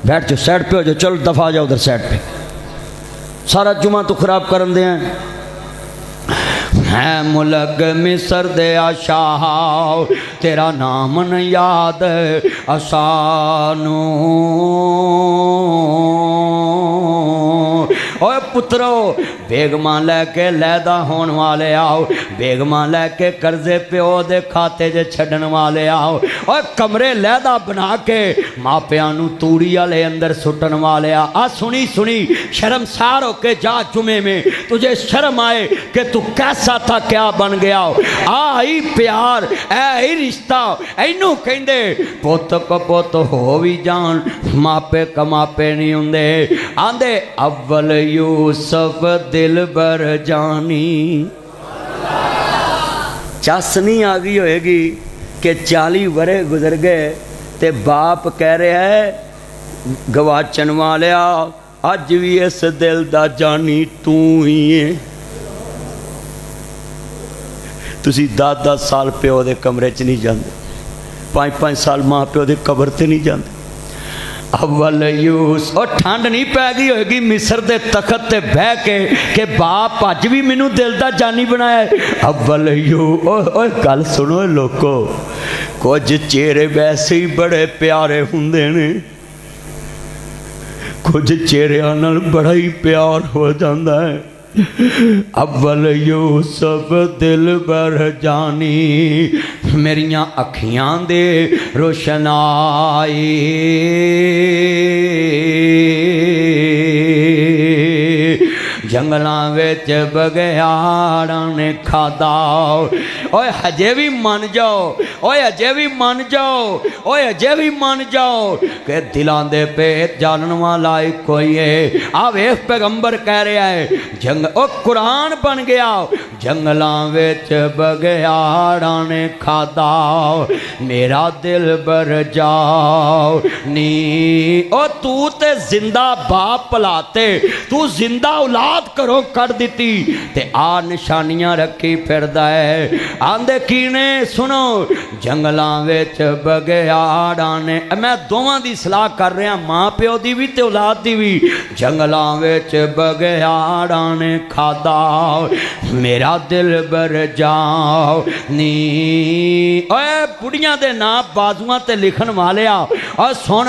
बैठ जाओ साइड पे हो जाओ चलो दफा जाओ उधर साइड पे सारा जुमा तो खराब कर दे है मुल्क मिस्र दे शाह तेरा नाम न याद असानू ओए पुत्रो बेगमा लैके लैदा होने वाले आओ बेगमा लैके कर्जे प्यो दे खाते च छड्डन वाले आओ ओए कमरे लैदा बना के मापियां नू तूड़ी वाले अंदर सुटन वाले आ सुनी सुनी शर्मसार होके जा जुमे में तुझे शर्म आए कि तू कैसा था क्या बन गया आई प्यार ऐ रिश्ता इनू कहंदे पुत को पुत हो भी जान मापे कमापे नहीं हुंदे आंदे अव्वल यूसुफ दिल बर जानी चस नहीं आ गई होएगी कि 40 वरे गुजर गए ते बाप कह रहा है गवाचन वालिया अज भी इस दिल दा जानी तू ही है तुसी 10-10 साल प्यो दे कमरे च नहीं जाते 5-5 साल माँ प्यो दे कबर ते नहीं जाते अव्वल यूस और ठंड नहीं पै गई होगी मिस्र दे तखत ते बह के बाप अज भी मैनू दिल दा जानी बनाया अव्वल यू ओए गल सुनो लोको कुछ चेहरे वैसे ही बड़े प्यारे हुंदे ने कुछ चेहरिਆਂ नाल बड़ा ही प्यार हो जाता है अव्वल यूसुफ दिल बर जानी मेरिया अखियां दे रोशनाई जंगलों विच बघियाड़ां ने खादा ओए हजे भी मन जाओ ओए अजे भी मन जाओ ओए अजे भी मन जाओ कि दिलां दे पेट जानन वाला कोई है आ वेख पैगंबर कह रहा है जंग ओ कुरान बन गया जंगलों विच बघियाड़ां ने खादा मेरा दिल बर जाओ नी ओ तू ते जिंदा बाप भलाते तू जिंदा औलाद घरों कट दी ते आ निशानियां रखी फिरदा है आंदे की ने सुनो जंगलों विच बघियाड़ां ने मैं दोवां दी सलाह कर रहा माँ प्यो दी भी ते औलाद दी भी जंगलों विच बघियाड़ां ने खादा मेरा दिल बर जाओ नी ओए बुढ़ियां दे नाम बाजुआं ते लिखन वाले और सुन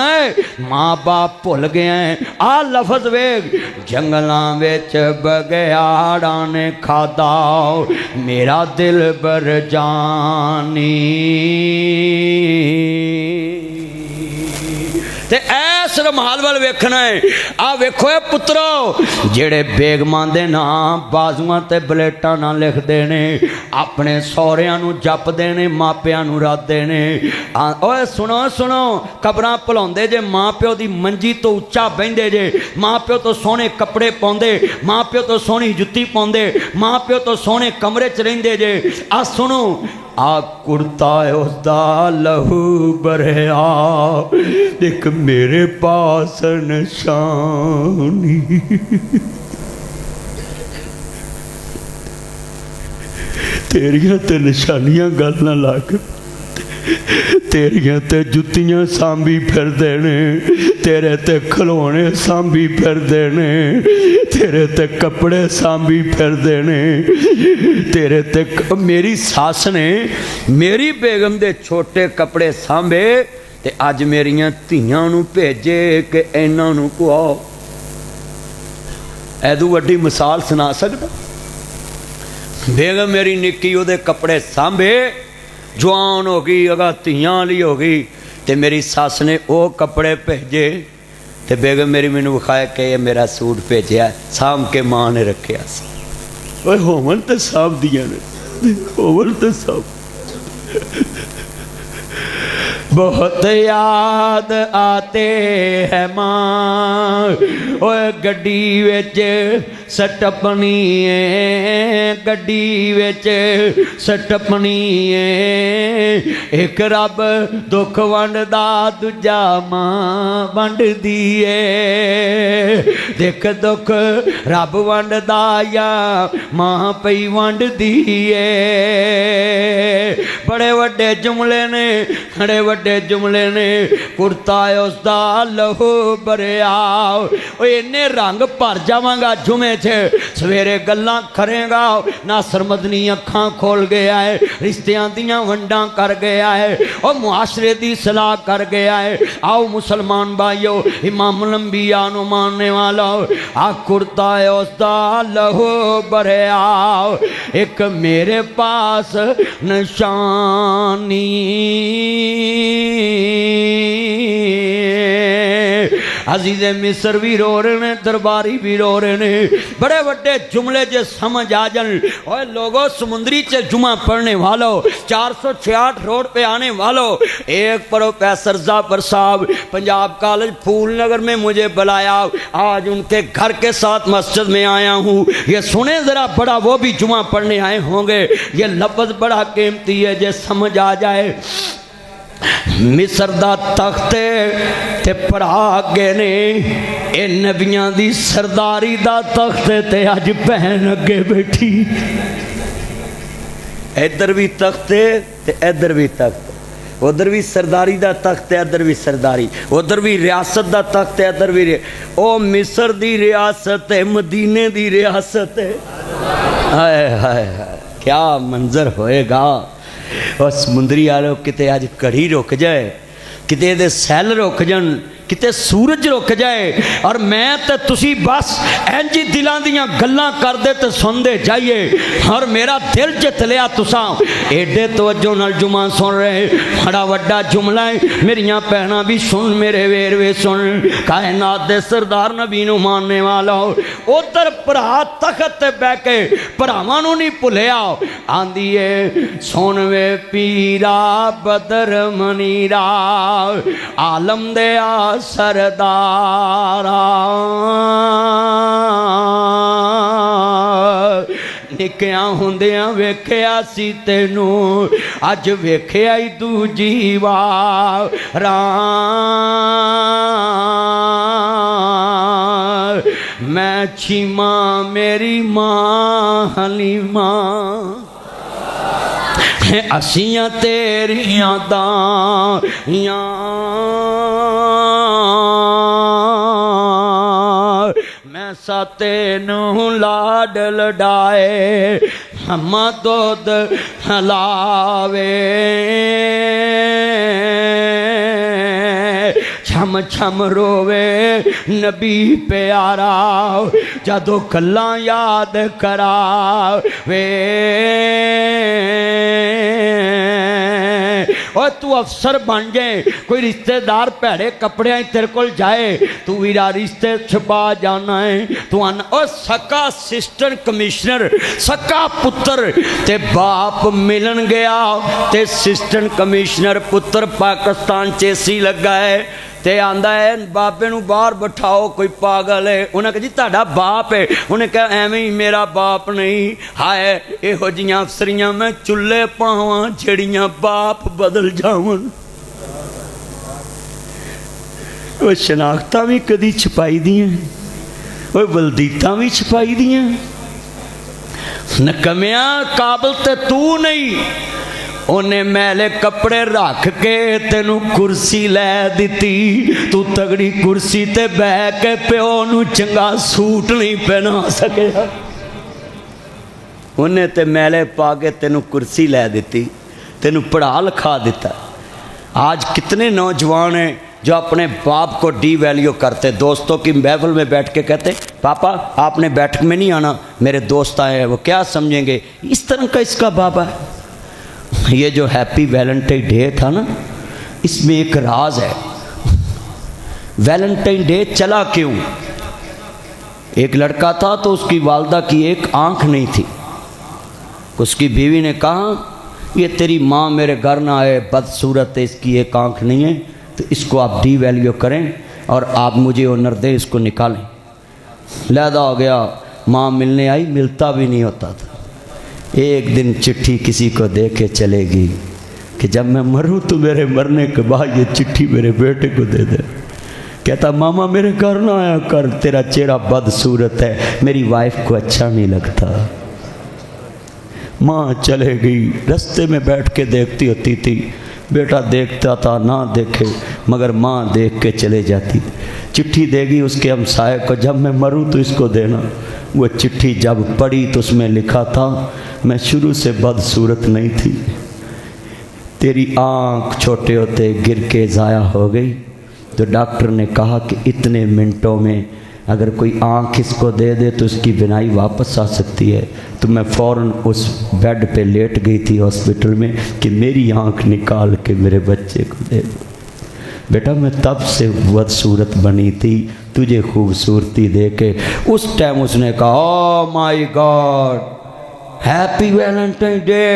माँ बाप भुल गए आ लफज वेग जंगलों विच बघियाड़ां ने खादा मेरा दिल बर जानी ते ऐस रमाल वाल वेखना है आ वेखो पुत्रो जेड़े बेगमां दे नाम बाजुआं ते बलेटां ना लिखदे ने अपने सौहरियां नूं जपदे ने मापियां नूं रादे ने ओए सुनो सुनो कबरां भुलाउंदे जे माँ प्यो दी मंजी तो उच्चा बहिंदे जे माँ प्यो तो सोहने कपड़े पाउंदे माँ प्यो तो सोहनी जुत्ती पाउंदे माँ प्यो तो सोहने कमरे च रहिंदे जे आ सुनो आ कुर्ता उसदा लहू भरिया एक मेरे पास निशानी तेरिया ते निशानियां गल ना लग तेरिया ते जुत्तियां सांभी फिरदे ने तेरे ते खिलौने सांभी फिरदे ने तेरे ते कपड़े सांभी फिरदे ने तेरे ते मेरी सस ने मेरी बेगम दे छोटे कपड़े सांभे ते अज मेरियां धियां नूं भेजे कि इन्हां नूं कुआओ ऐदू वड्डी मिसाल सुना सकदा बेगम मेरी निक्की उहदे कपड़े सांभे, जवान हो गई, अगा धियां वाली हो गई, तो मेरी सस ने वो कपड़े भेजे, तो बेगम मेरी मैनू विखाया कि मेरा सूट भेजा, साम के माँ ने रखा सी। होवन तो साहब दिया ने, होवन तो साहब। बहुत याद आते है माँ, ओए गड्डी विच सटपनी है, गड्डी विच सटपनी है, एक रब दुख वंडदा दूजा मां वंडदी है, देख दुख रब वंडदा या मां पई वंडदी है। बड़े वड्डे जुमले ने, बड़े वड्डे जुमले ने, कुर्ता उसदा लहू भरिया, इन्ने रंग भर जावांगा जुमे च, सवेरे गल्लां करेगा, नासर मदनी अखां खोल गया है, रिश्तियां दियां वंडां कर गया है, और मुआशरे दी सलाह कर गया है। आओ मुसलमान भाइयों, इमाम लंबिया नु मानने वाला, आ कुर्ता उसदा लहू भरिया, एक मेरे पास निशानी, अजीज़े मिस्र भी रो रहे ने, दरबारी भी रो रहे ने। बड़े बड़े जुमले जे समझ आ जान, और लोगों समुद्री च जुमा पढ़ने वालों, 466 रोड पे आने वालों, एक प्रोफेसर जाफर साहब पंजाब कॉलेज फूल नगर में मुझे बुलाया, आज उनके घर के साथ मस्जिद में आया हूँ। ये सुने ज़रा, बड़ा वो भी जुमा पढ़ने आए होंगे, ये लफ्ज़ बड़ा कीमती है, जे समझ आ जाए। मिस्र दा तख्त ते भरा गए ने, ए नबियां दी सरदारी दा तख्त ते अज भैन अगे बैठी, इधर भी तख्त ते इधर भी तख्त, उधर भी सरदारी दा तख्त है, इधर भी सरदारी, उधर भी रियासत दा तख्त है, इधर भी ओ मिस्र दी रियासत है, मदीने दी रियासत है। हाय हाय हाय, क्या मंजर होएगा। और समुंदरी आलो किते अज घड़ी रुक जाए, किते दे सैल रुक जान, किते सूरज रुक जाए, और मैं तो तुसी बस इंज दिलों दियां गल्लां करदे ते सुनदे जाइए, और मेरा दिल जित लिया तुसां। एडे तवज्जो नाल जुमा सुन रहे, बड़ा वड्डा जुमला है, मेरियां भैणां भी सुन, मेरे वेरवे सुन, कायनात दे सरदार नबी नूं मानने वाला। उधर भरा तखत ते बह के भरावां नूं नहीं भुलिया, आंदी है सुन वे पीरा बदर मनीरा, आलम दे सरदारा, निक्किया हुंदियां वेख्या सी तेनू, अज वेख्या ही दूजी वार, मैं छीमा मेरी मां हलीमा, असियां तेरियां दाइयां, मैं साते नूं लाड लडाए, अम्मा दुध हलावे, छम छम रोवे नबी प्यारा, जदों गल्लां याद करावे। और तू अफसर बन जाए, कोई रिश्तेदार भैड़े कपड़े तेरे को जाए, तू वीरा रिश्ते छुपा जाना है, तू आना और सक्का असिस्टेंट कमिश्नर, सक्का पुत्र ते बाप मिलन गया, ते असिस्टेंट कमिश्नर पुत्र पाकिस्तान चेसी लगा है, ते आंदा है बाबे नूं बाहर बिठाओ, कोई पागल है। उन्हें कहा जी तुहाडा बाप है, उन्हें कहा एवें ही मेरा बाप नहीं, हाय इहो जिहियां अफसरियां मैं चुल्ले पावां जड़ियां बाप बदल जावन। वो शनाख्तां भी कदी छपाई दियां, वो बलदीतां भी छपाई दियां, नकमिया काबल ते तू नहीं, उन्हें मैले कपड़े रख के तेनू कुर्सी लै दी, तू तगड़ी कुर्सी ते बह के प्यो नू चंगा सूट नहीं पहना सके, उन्हें ते मैले पा के तेनू कुर्सी लै दी, तेनू पढ़ा लिखा दिता। आज कितने नौजवान हैं जो अपने बाप को डी वैल्यू करते, दोस्तों की महफिल में बैठ के कहते पापा आपने बैठक में नहीं आना, मेरे दोस्त आए हैं वो क्या समझेंगे, इस तरह का इसका बाबा है। ये जो हैप्पी वैलेंटाइन डे था ना, इसमें एक राज है। वैलेंटाइन डे चला क्यों? एक लड़का था तो उसकी वालदा की एक आंख नहीं थी। उसकी बीवी ने कहा ये तेरी माँ मेरे घर ना आए, बदसूरत है, इसकी एक आंख नहीं है, तो इसको आप डी वैल्यू करें और आप मुझे ओनर दें, इसको निकालें। लैदा हो गया, माँ मिलने आई, मिलता भी नहीं होता था। एक दिन चिट्ठी किसी को दे के चलेगी कि जब मैं मरूं तो मेरे मरने के बाद ये चिट्ठी मेरे बेटे को दे दे। कहता मामा मेरे घर ना आया कर, तेरा चेहरा बदसूरत है, मेरी वाइफ को अच्छा नहीं लगता। माँ चले गई, रास्ते में बैठ के देखती होती थी, बेटा देखता था ना देखे, मगर माँ देख के चले जाती। चिट्ठी देगी उसके हमसाए को, जब मैं मरूं तो इसको देना। वो चिट्ठी जब पढ़ी तो उसमें लिखा था मैं शुरू से बदसूरत नहीं थी, तेरी आँख छोटे होते गिर के ज़ाया हो गई, तो डॉक्टर ने कहा कि इतने मिनटों में अगर कोई आँख इसको दे दे तो इसकी बिनाई वापस आ सकती है। तो मैं फ़ौरन उस बेड पे लेट गई थी हॉस्पिटल में कि मेरी आँख निकाल के मेरे बच्चे को दे दो। बेटा मैं तब से बदसूरत बनी थी, तुझे खूबसूरती दे के। उस टाइम उसने कहा oh my God happy Valentine day.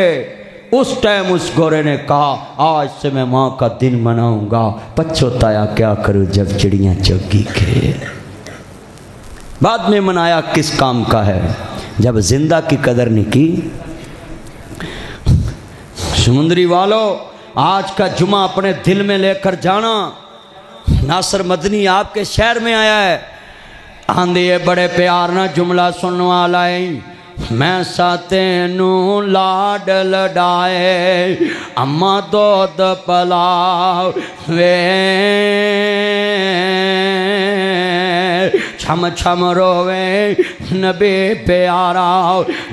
उस टाइम उस गोरे ने कहा आज से मैं माँ का दिन मनाऊंगा, पछताया क्या करूँ जब चिड़ियाँ चौकी खे। बाद में मनाया किस काम का है जब जिंदा की कदर नहीं की। समुद्री वालों आज का जुमा अपने दिल में लेकर जाना। नासिर मदनी आपके शहर में आया है, आंधी बड़े प्यार ना जुमला सुनने वाला है। मैं सातेनू लाड लडाए, अम्मा दूध पलाओ वे, छम छम रोवे नबी प्यारा,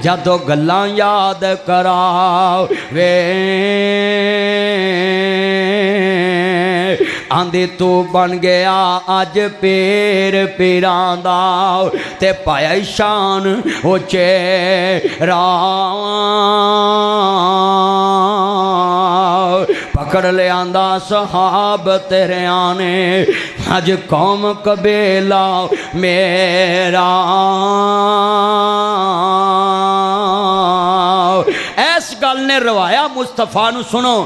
जदों गल्लां याद कराओ वे। आंधी तू बन गया अज पीर पीरां दा, ते पाया शान उचे पकड़ लियांदा सहाब तेरे आने, अज कौम कबीला मेरा। इस गल ने रवाया मुस्तफा नू सुनो।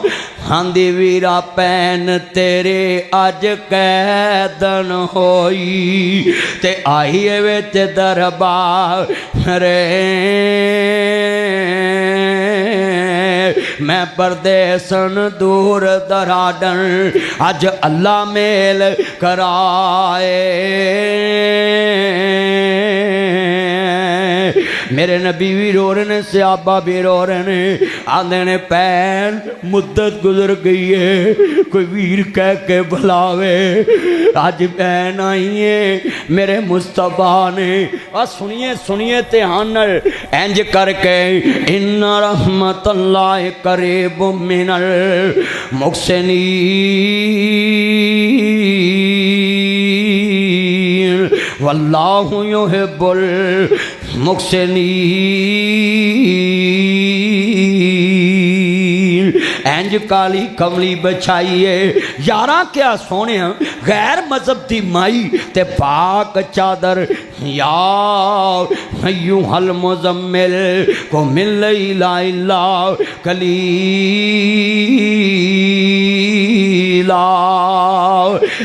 आंदी वीरा पैन तेरे अज कैदन होई, ते आई विच दरबार रे। मैं परदेसन दूर दराडन, अज अल्लाह मेल कराए। मेरे नबी भी रो रहे ने, सहाबा भी रो रहे ने, आंदे ने भैन मुद्दत गुजर गई है, कोई वीर कह के बुलावे। अज भैन आई है मेरे मुस्तफा ने। और सुनिए सुनिए ध्यान नाल, इंज करके इन्ना रहमतुल्लाह करीब मिनल मुहसिनीन वल्लाहु युहिब्बुल मुहसिनीन। इंज काली कमली बछाइए यारा क्या सोने, गैर मजहब की माई ते पाक चादर या यूं हल मुजम्मिल को मिल इला कलीला।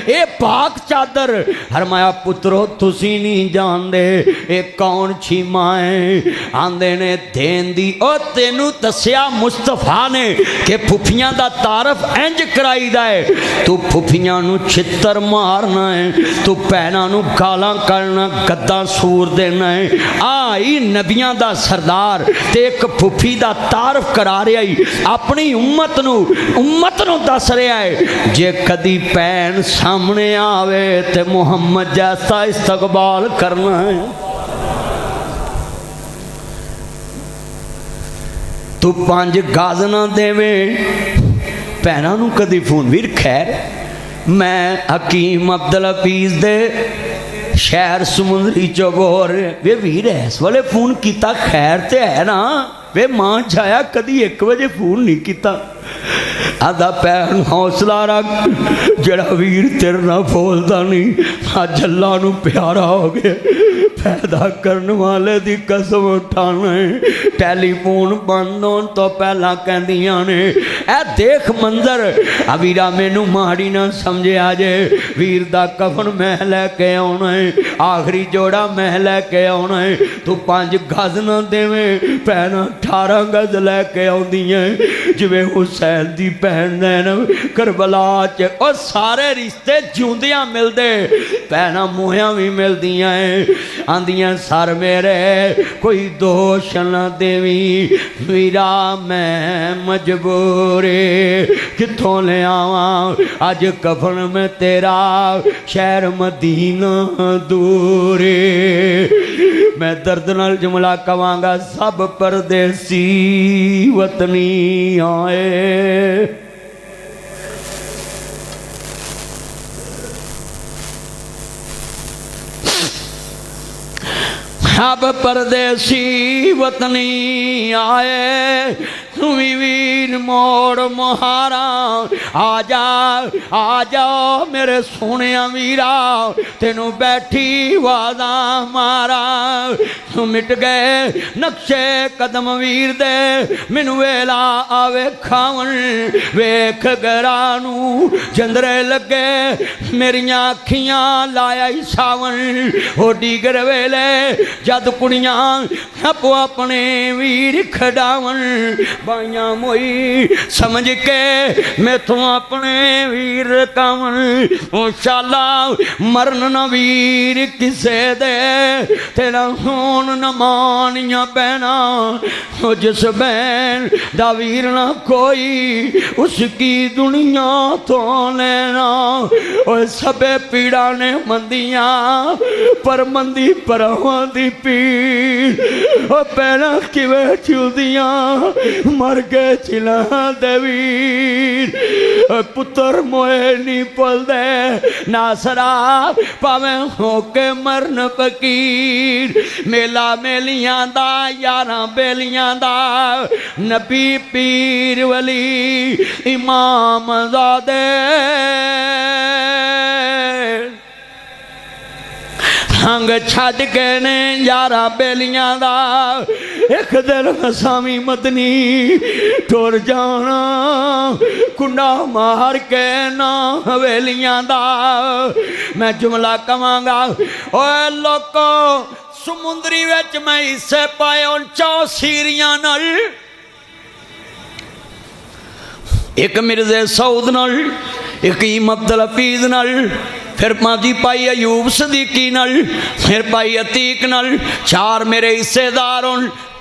ए पाक चादर हरमाया पुत्रो तुसी नहीं जानदे ए कौन छी माए। आंदे ने देन दी ओ तेनू दसिया मुस्तफा ने कि फुफियां दा तारफ इंज कराईदा है। तू फुफियां नू छित्तर मारना है, तू भैनां नू गालां करना, गद्दा सूर देना है। आई नबियां दा सरदार ते एक फुफी दा तारफ करा रहा है, अपनी उम्मत नू दस रहा है। जे कदी भैन सामने आवे ते मुहम्मद जैसा इस्तकबाल करना है। तू 5 गाज ना देवे भैनों नू कदी फोन वीर खैर मैं हकीम अब्दुल हफीज दे शहर समुंदरी चौगोर वे वीर इस वाले फोन किया खैर तो है ना वे मां छाया कदी 1 बजे फोन नहीं किया आदा पैर हौसला रख जड़ा वीर तेरे ना बोलता नहीं अज अल्लाह नूं प्यारा हो गया पैदा करने वाले दी कसम उठाना है टैलीफोन बंद होने तो पहला कहदियां ने ए देख मंजर आ वीरा मैनू माड़ी ना समझे जे वीर दा कफन मैं लैके आना है आखिरी जोड़ा मैं लैके आना है तू 5 गज ना देवें भैन 18 गज लैके आउंदी है जिवें हुसैन दी भैन दैन करबला च और सारे रिश्ते जिउंदियां मिलदे भैनां मूहियां भी मिलदियां आंदियां सर मेरे कोई दोष न देवी वीरा मैं मजबूर कित्थों ले आवां अज कफन में तेरा शहर मदीना दूर मैं दर्द नाल जुमला कवांगा सब परदेसी वतनी आए अब परदेसी वतनी आए वीर मोड़ मुहारा आ जा मेरे सोने वीरा तेनू बैठी वादा मारा मिट गए नक्शे कदम वीर दे मैनू वेला आवे खावन वेख गरानू जंदरे लगे मेरिया अखियां लाया ही सावन हो डीगर वेले जद कुड़ियां आपो अपने वीर खडावन बाइया मोई समझ के मैथों अपने वीर कावन शाला मरन न वीर किसे दे तेरा होन न मानिया पैना जिस बैन दा वीर ना कोई उसकी दुनिया तो लेना और सबे पीड़ा ने मंदिया पर मंदी परवां दी पीड़ और पैना किवे चुदियां मर गए चिला देवीर पुत्र मोए नहीं पलदे नासरा पावे होके मरन फकीर मेला मेलियां दा यारां बेलियां दा नबी पीर वली इमाम ज़ादे संग छड़ के ने यारा बेलियां दा एक दिन असामी मदनी टुर जाना कुंडा मार के ना हवेलियां दा मैं जुमला कवांगा ओए लोको समुंदरी विच मैं हिस्से पाए उन 4 सीरियां नाल एक मिर्जे सऊद नाल एक अब्दुल हफीज नाल फिर माजी भाई अयूब सदीकी नाल फिर भाई अतीक नाल 4 मेरे हिस्सेदार हों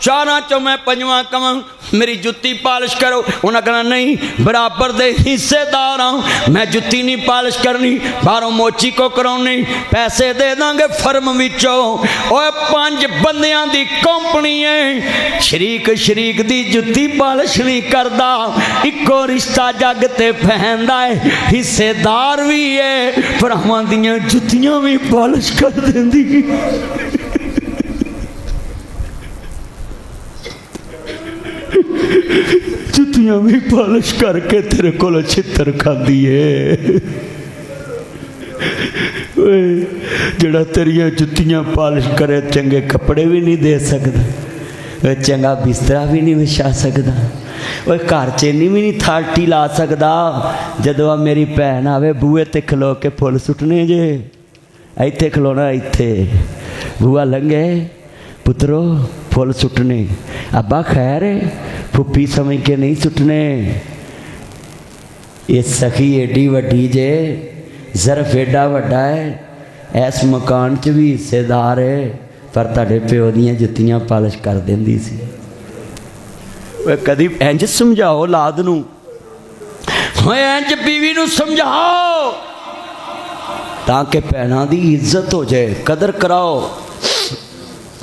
4 चो मैं 5वां कवां मेरी जुत्ती पालिश करो उन्हें कहना नहीं बराबर दे हिस्सेदार हाँ मैं जुत्ती नहीं पालिश करनी बाहरों मोची को करानी पैसे दे देंगे फर्म विचों ओए 5 बंदियां दी कंपनी है शरीक शरीक दी जुत्ती पालिश नहीं करदा इको रिश्ता जग ते फैंदा है हिस्सेदार भी है भरावां दियां जुत्तियां भी पालिश कर देंदी जुतियां भी पालिश करके तेरे को छित्र खाती है जड़ा तेरिया जुतियां पालिश करे चंगे कपड़े भी नहीं दे सकता चंगा बिस्तरा भी नहीं विछा सकता वो घर चेनी भी नहीं थाटी ला सकता जदों मेरी भैन आवे बूहे ते खलो के फुल सुटने जे इत्थे खलोना इत्थे बूआ लंघे पुत्रो फुल सुटने अब्बा खैर फुप्पी समझ के नहीं सुटने ये सखी एडी वड्डी जे ज़रफ एडा वड्डा है इस मकान च भी हिस्सेदार है पर तुहाडे प्यो दियां जुत्तियां पालिश कर देंदी सी कदी इंज समझाओ लाद नूं इंज बीवी नूं समझाओ ताकि भैणां दी इज्जत हो जाए कदर कराओ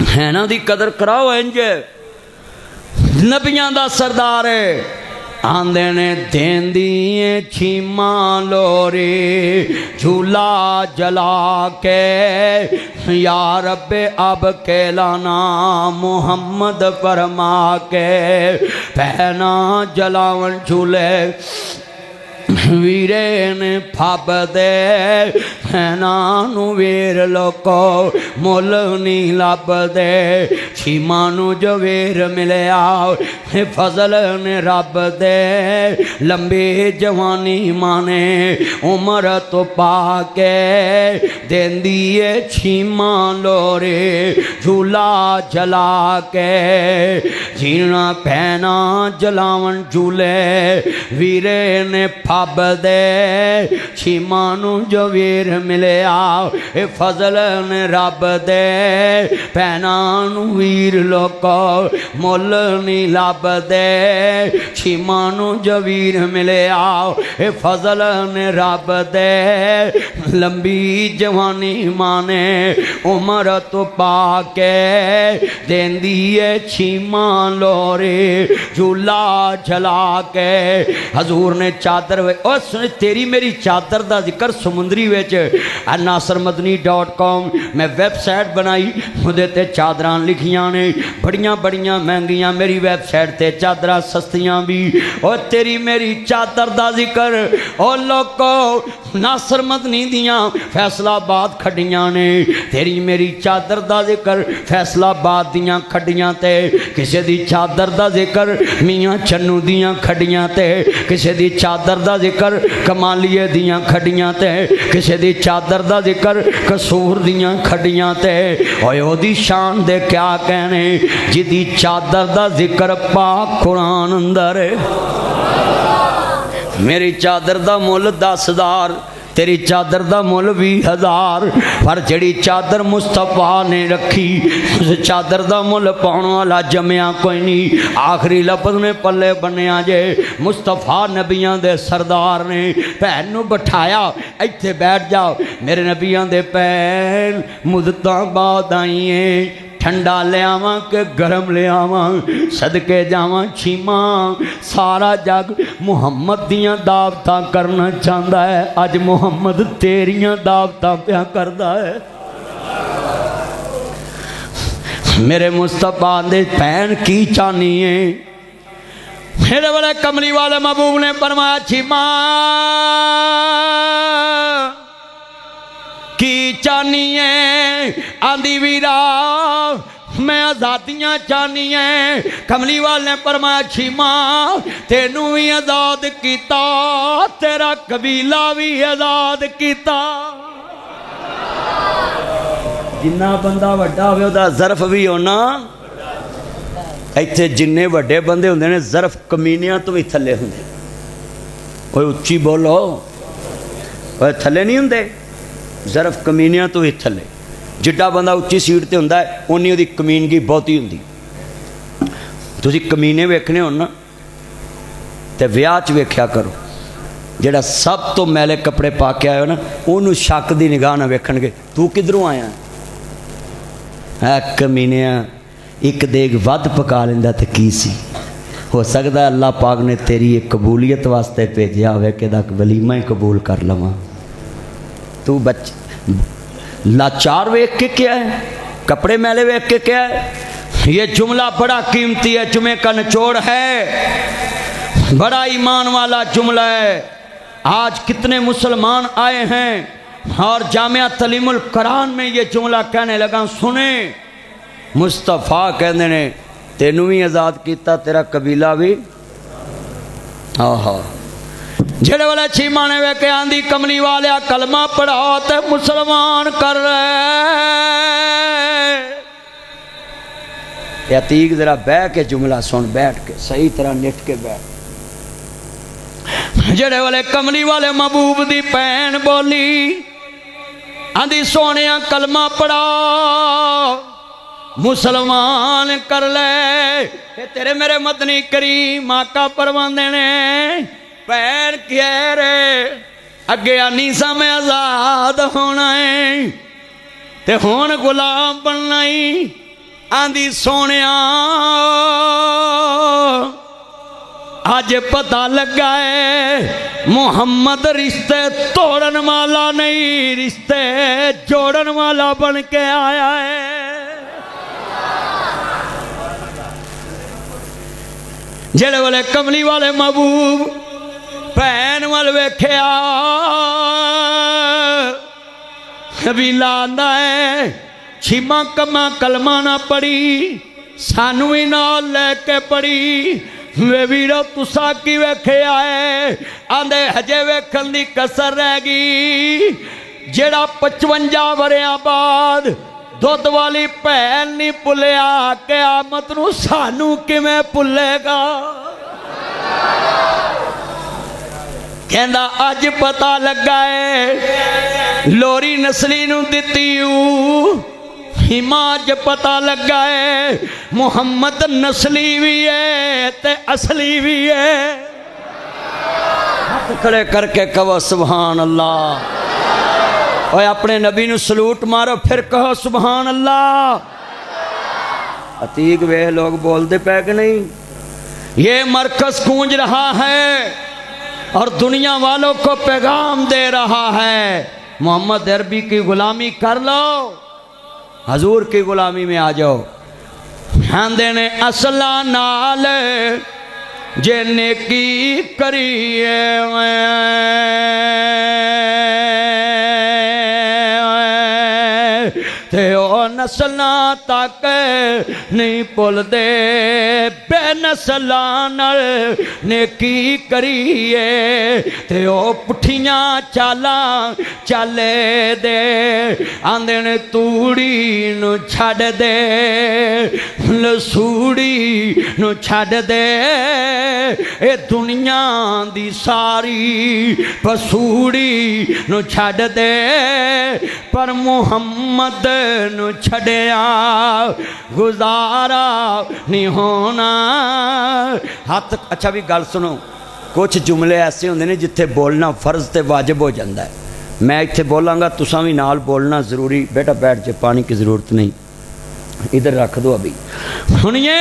भैणां दी कदर कराओ इंज नबियां दा सरदार है आंदे ने देंदी छीमा लोरे झूला जला के या रब्बे अब कहलाना मोहम्मद फरमा के पहना जलावन झूले वीरे ने फब दे नू वीर लोको मुल नहीं लब दे छीमा नू जो वीर मिलया फजल ने रब दे लंबी जवानी माने उम्र तो पाके देंदी है छीमा लोरे झूला जला के जीना पहना जलावन झूले वीरे ने फब दे छीमा नू जो वीर मिलया ए फजल ने रब दे भैना नू वीर लोको मुल नहीं लब दे छीमा नू जो वीर मिलया ए फजल ने रब दे लंबी जवानी माने उम्र तो पाके देंदी है छीमा लोरे झूला झला के हजूर ने चादर उस तेरी मेरी चादर का जिक्र समुंदरी विच nasrmadni.com मैं वैबसाइट बनाई उहदे ते चादरां लिखियां ने बड़ियां बड़ियां महंगियां मेरी वैबसाइट ते चादरां सस्तियां भी और तेरी मेरी चादर का जिक्र और लोको नासरमदनी दियां फैसलाबाद खड्डियां ने तेरी मेरी चादर का जिक्र फैसलाबाद दियां खड्डियां ते किसी दी चादर का जिक्र मियाँ चन्नू दियां खड्डियां ते किसी दी चादर का जिक्र कमालीए दियां खड्डियां ते किसी दी चादर का जिक्र कसूर दियां खड्डियां ते ओए ओदी शान दे क्या कहने जिदी चादर का जिक्र पाक कुरान अंदर मेरी चादर का मुल 10,000 तेरी चादर का मुल 20,000 पर जड़ी चादर मुस्तफा ने रखी उस चादर का मुल पाने वाला जमया कोई नहीं आखिरी लफ्ज ने पल्ले बनिया जे मुस्तफा नबियां दे सरदार ने भैन नू बिठाया इत्थे बैठ जाओ मेरे नबियां दे भैन मुद्दतां बाद आई है ठंडा ले आवा के गरम ले आवा सदके जावा छीमा सारा जग मुहम्मद दियां दावतां करना चाहता है अज मुहम्मद तेरियां दावतां प्या करदा है मेरे मुस्तफा दे भैन की चाहनी है मेरे वाले कमली वाले महबूब ने फरमाया छीमा की चाहनी है आंधी वीरा मैं आज़ादियाँ चाहनी है कमली वाले ने फरमाया छीमा तेनू भी आज़ाद किता तेरा कबीला भी आज़ाद किता जिन्ना बंदा वड्डा होवे उहदा ज़र्फ भी होना इत्थे जिन्ने वड्डे बंदे हुंदे ने ज़र्फ कमीनियां तो भी थल्ले हुंदे ओए उच्ची बोलो ओए थल्ले नहीं हुंदे ज़रफ कमीनियां तो ही थले जिड्डा बंदा उच्ची सीट पर होंदा है उन्नी उहदी कमीनगी बहुती हुंदी तुसीं कमीने वेखने हो ना तो विआह च वेख्या करो जिहड़ा सब तो मैले कपड़े पा के आयो ना उन्होंने शक की निगाह ना वेखणगे तू किधरों आया है कमीनिया एक देग वध पका लेंदा तो की सी हो सकता अल्लाह पाक ने तेरी एक कबूलीयत वास्ते भेजा होवे कि वलीमा ही कबूल कर लवां तू बच लाचार वेख के क्या है कपड़े मैले वेख के क्या है ये जुमला बड़ा कीमती है जुमे का निचोड़ है बड़ा ईमान वाला जुमला है आज कितने मुसलमान आए हैं और जामिया तलीमुल कुरान में ये जुमला कहने लगा सुने मुस्तफा कहते ने तेनू भी आज़ाद किया तेरा कबीला भी आहा जेड़े वाले छीमा ने वेखे आंदी कमली वाले कलमा पढ़ाओ तो मुसलमान कर रहे अतीक जरा बह के जुमला सुन बैठ के सही तरह निट के बैठ जेड़े वाले कमली वाले महबूब दी भैन बोली आंदी सोने कलमा पढ़ाओ मुसलमान कर ले तेरे मेरे मदनी करीम आका परवांदे ने पैर कह रे अगे आनी सा मैं आज़ाद होना है ते हुण गुलाम बनना ही आंदी सोने अज पता लगा है मुहम्मद रिश्ते तोड़न वाला नहीं, रिश्ते जोड़न वाला बन के आया है। जेड़े वाले कमली वाले महबूब भैन वाल वेख्या कबीला आंदा है छिमा कमा कलमा ना पढ़ी सानू भी नाल लैके पढ़ी वे वीरो तुसा की वेख्या है आंदे हजे वेखण दी कसर रह गई। जेड़ा 55 वरियां बाद दुध वाली भैन नहीं भुलिया क़यामत नूं सानू किवें भुलेगा। कहंदा अज पता लगा है लोरी नस्ली नूं दित्ती हिमा अज पता लगा है मुहम्मद नस्ली भी है ते असली भी है। हाथ खड़े करके कहो सुभान अल्लाह। और अपने नबी नूं सलूट मारो फिर कहो सुभान अल्लाह। अतीक वे लोग बोलते पे कि नहीं। ये मरकज गूंज रहा है और दुनिया वालों को पैगाम दे रहा है मोहम्मद अरबी की गुलामी कर लो, हजूर की गुलामी में आ जाओ। आंदे ने असला नाल जे नेकी करिए ते ओ नस्लां तक नहीं भुलदे बेनस्लां नाल नेकी करिए ते ओ पुठियां चालां चले दे। आंदे ने तूड़ी नूं छड्ड दे लसूड़ी नूं छड्ड दे ए दुनिया दी सारी पसूड़ी नूं छड्ड दे पर मुहम्मद नूं छड्डिया गुजारा नहीं होना। हाथ अच्छा भी गल सुनो, कुछ जुमले ऐसे होंदे ने जिथे बोलना फर्ज ते वाजिब हो जाता है। मैं इत्थे बोलांगा तुसां भी नाल बोलना ज़रूरी। बेटा बैठ जा, पानी की ज़रूरत नहीं, इधर रख दो अभी। सुनिए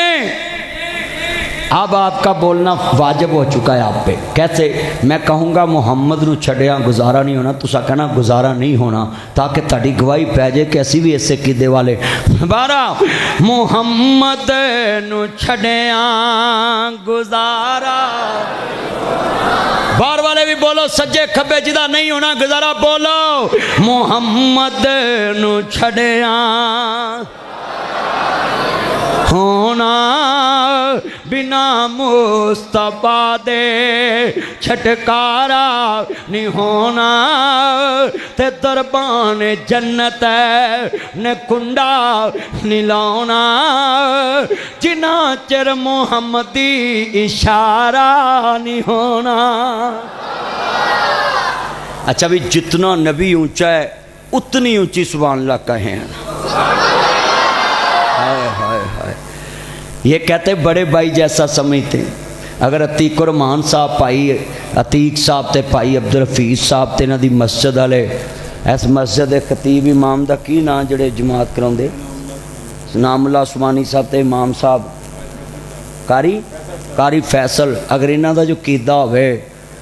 अब आपका बोलना वाजिब हो चुका है आप पे। कैसे? मैं कहूँगा मुहम्मद नूं छड्डिया गुजारा नहीं होना, तुसा कहना गुजारा नहीं होना ताकि ताड़ी गवाही पै जाए कि असी भी इसे कीदे वाले। बारा मुहम्मद नूं छड्डिया गुजारा। बाहर वाले भी बोलो, सज्जे खब्बे जिदा नहीं होना गुजारा बोलो। मुहम्मद नूं छड्डिया होना बिना मुस्तफा दे छटकारा नहीं होना ते दरबान जन्नत ने कुंडा नहीं लाना जिना चिर मुहम्मदी इशारा नहीं होना। अच्छा भी जितना नबी ऊंचा है उतनी ऊंची सुभान अल्लाह कहें। हाय हाय हाय। ये कहते बड़े भाई जैसा समझते। अगर अतीक रहमान साहब भाई अतीक साहब ते भाई अब्दुल हफीज़ साहब ते इन्हां दी मस्जिद वाले इस मस्जिद के खतीब इमाम दा की नाम जड़े जमात कराउंदे नामुल्ला उस्मानी साहब ते इमाम साहब कारी फैसल, अगर इन्हां दा जो कीदा होवे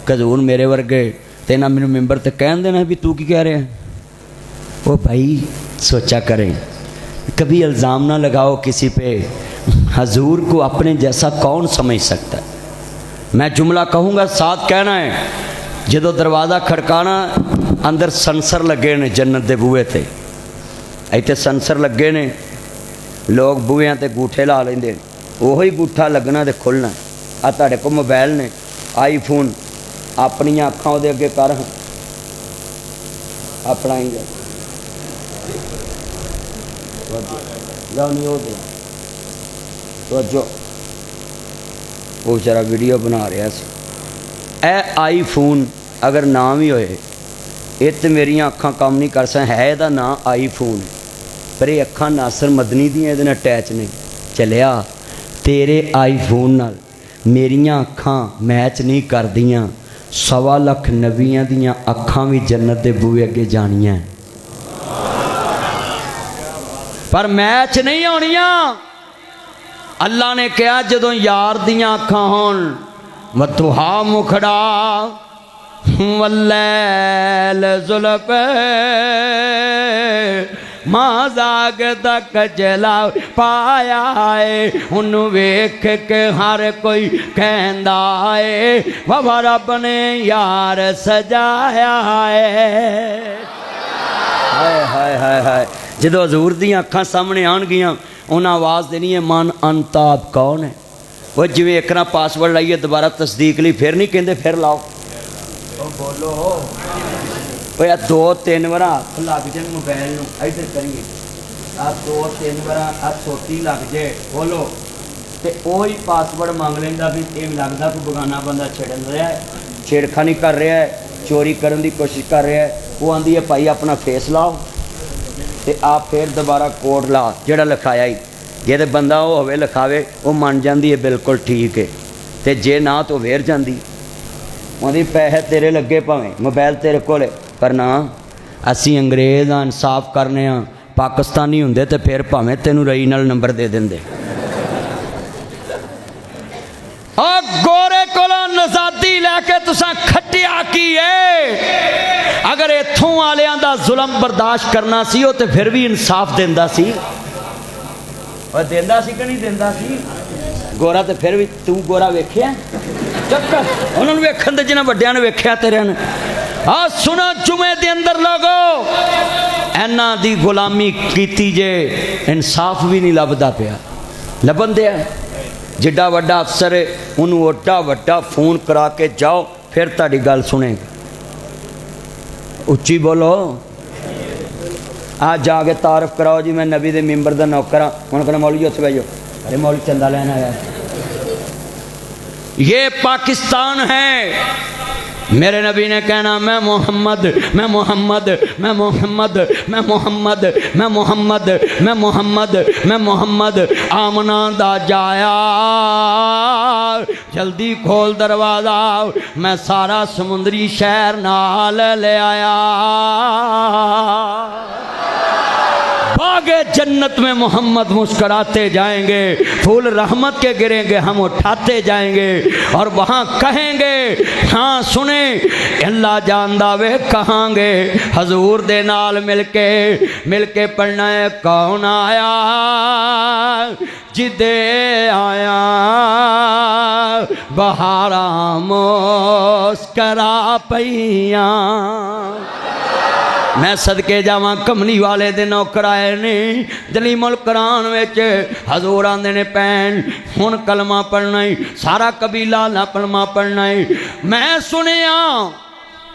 कजूर मेरे वर्गे ते इन्हां मैनूं मैंबर ते कहन देना भी तू की कह रहा है। वो भाई सोचा करें, कभी इल्ज़ाम ना लगाओ किसी पे। हजूर को अपने जैसा कौन समझ सकता है। मैं जुमला कहूँगा साथ कहना है। जो दरवाज़ा खड़काना अंदर संसर लगे ने जन्नत के बूहे ते इतने संसर लगे ने लोग बूहियां ते गूठे ला लेंदे उही गूठा लगना तो खुलना। आ तुहाडे कोल मोबाइल ने आईफोन अपन अखां उहदे अगे कर अपना ही नहीं हो जो वो बेचारा वीडियो बना रहा है। ए आईफोन अगर नाम ही होए ये तो मेरिया अखां काम नहीं कर सकता है। यदा नाम आईफोन पर ये अखां नासर मदनी दियां इहदे नाल अटैच नहीं चलिया। तेरे आईफोन नाल मेरिया अखां मैच नहीं करदियां। 1.25 लाख नबियां दियां अखां भी जन्नत दे बूहे अगे जानियां पर मैच नहीं होनियां। अल्लाह ने कहा जदों यार दियां अखां होण वतुहा मुखड़ा वल्लैल जुल्फ मां जाग तक जला पाया है उन्हों वेख के हर कोई कहंदा है बाबा रब ने यार सजाया है। हाय हाय हाय हाय जो हजूर दी अखां सामने आनगियां उन्हें आवाज़ देनी है मन अंताब कौन है। वो जिवें एक ना पासवर्ड लाइए दोबारा तस्दीक ली फिर नहीं कहते फिर लाओ बोलो वो या 2-3 बार हथ लग जाए मोबाइल इधर करिए आ 2-3 बार हथ सोटी लग जाए बोलो तो वही पासवर्ड मंग लेंदा भी ये लगता कोई बेगाना बंदा छेड़न रहा है छेड़खानी कर रहा है चोरी करने की कोशिश कर रहा है। वो आंदी है भाई अपना फेस लाओ तो आप फिर दोबारा कोड ला जोड़ा लिखाया ही जे तो बंदा वो होवे लिखावे वो मन जाती है बिल्कुल ठीक है तो जे ना तो वेर जाती उन्हें पैसे तेरे लगे भावें मोबाइल तेरे कोल पर ना असी अंग्रेज़ हाँ इंसाफ करने पाकिस्तानी होंदे तो फिर भावें तेनू रई नाल नंबर दे देंदे। गोरे कोलों नज़ादी लैके तुसां खट्टिया की है अगर इत्थों वालियां दा जुल्म बर्दाश्त करना सी तो फिर भी इंसाफ देंदा सी और देंदा सी कि नहीं देंदा सी। गोरा तो फिर भी तू गोरा वेख्या चक्कर उन्होंने वेखन दे जिन्हें वड्डियां ने वेख्या तेरे ने आ सुनो जुमे दे अंदर लोगो इन्हां दी गुलामी कीती जे इंसाफ भी नहीं लभदा पिया लभन दिया जिड्डा वड्डा अफसर है उन्होंने ओड्डा वड्डा फोन करा के जाओ फिर ताड़ी गल सुनेगा उच्ची बोलो आज जाके तारफ कराओ जी मैं नबी दे मिंबर दा नौकर हाँ उन्होंने कहना मौलवी उत्थे बैठो अरे मौलवी चंदा लेना आया ये पाकिस्तान है। मेरे नबी ने कहना मैं मोहम्मद मैं मोहम्मद मैं मोहम्मद मैं मोहम्मद मैं मोहम्मद मैं मोहम्मद मैं मोहम्मद आमना दा जाया जल्दी खोल दरवाज़ा मैं सारा समुद्री शहर नाल ले आया। बागे जन्नत में मोहम्मद मुस्कराते जाएंगे फूल रहमत के गिरेंगे हम उठाते जाएंगे और वहाँ कहेंगे हाँ सुने अल्लाह जानदा वे कहांगे हजूर दे नाल मिलके पढ़ना है कौन आया जिदे आया बहारा मुस्करा पईया। मैं सदके जावां कमली वाले दे नौकर आए ने जलीमुल कुरान विच हजूर आंदे ने भैन हुण कलमा पढ़ना ही सारा कबीला ना कलमा पढ़ना ही। मैं सुनिया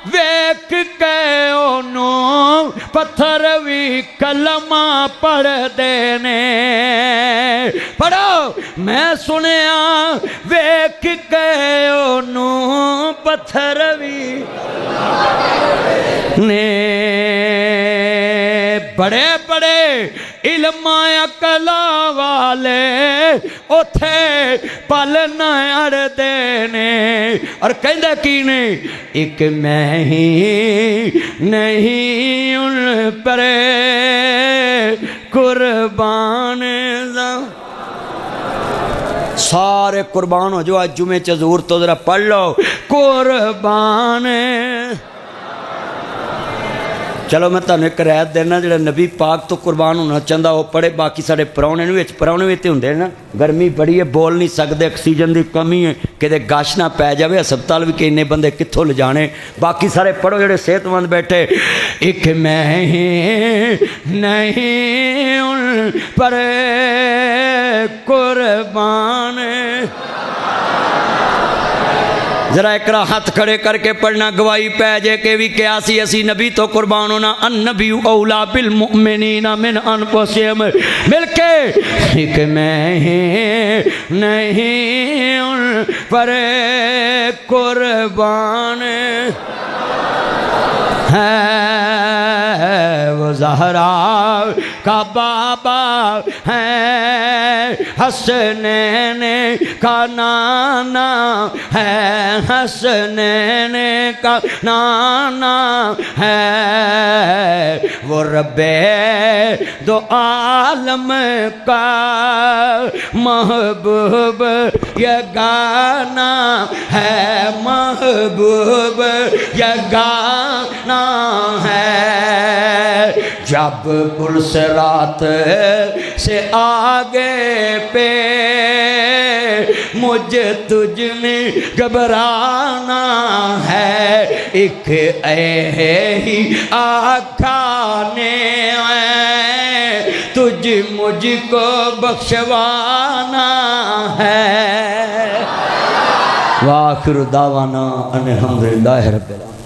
वेख के ओनू पत्थर भी कलमा पढ़दे ने पढ़ो। मैं सुनिया वेख के ओनू पत्थर भी ने बड़े बड़े इल्म अकला वाले उथे पल न अड़दे ने और कहंदे की ने एक मैं ही नहीं उन पर कुर्बान सारे कुर्बान हो जो आज जुमे च हजूर तो जरा पढ़ लो कुर्बान। चलो मैं तुहानू एक रियायत देना जो नबी पाक तो कुर्बान होना चाहता वो पढ़े बाकी साढ़े परौने परौने भी तो होंगे ना गर्मी बड़ी है बोल नहीं सकते ऑक्सीजन की कमी है कि गश ना पै जाए हस्पताल भी कि इन्ने बंदे कित्थों ले जाने बाकी सारे पढ़ो जोड़े सेहतमंद बैठे। एक मैं नहीं उन पर कुर्बान जरा एक हाथ खड़े करके पढ़ना गवाही पै जे के भी क्या सी असी नबी तो कुर्बान होना अन नबी औला बिल मुमिनीना मिन अनफुसिहिम मिलके एक मैं नहीं उन पर कुर्बान है वो वो ज़हरा का बाबा है, हसनैन का नाना है, हसनैन का नाना है, वो रब्बे दो आलम का महबूब ये गाना है, महबूब ये गाना है। जब पुरसरात से आगे पे मुझे तुझ में घबराना है, एक ही आका ने तुझ मुझको बख्शवाना है। वाखिर दावाना अल्हम्दुलिल्लाहि रब्बिल आलमीन।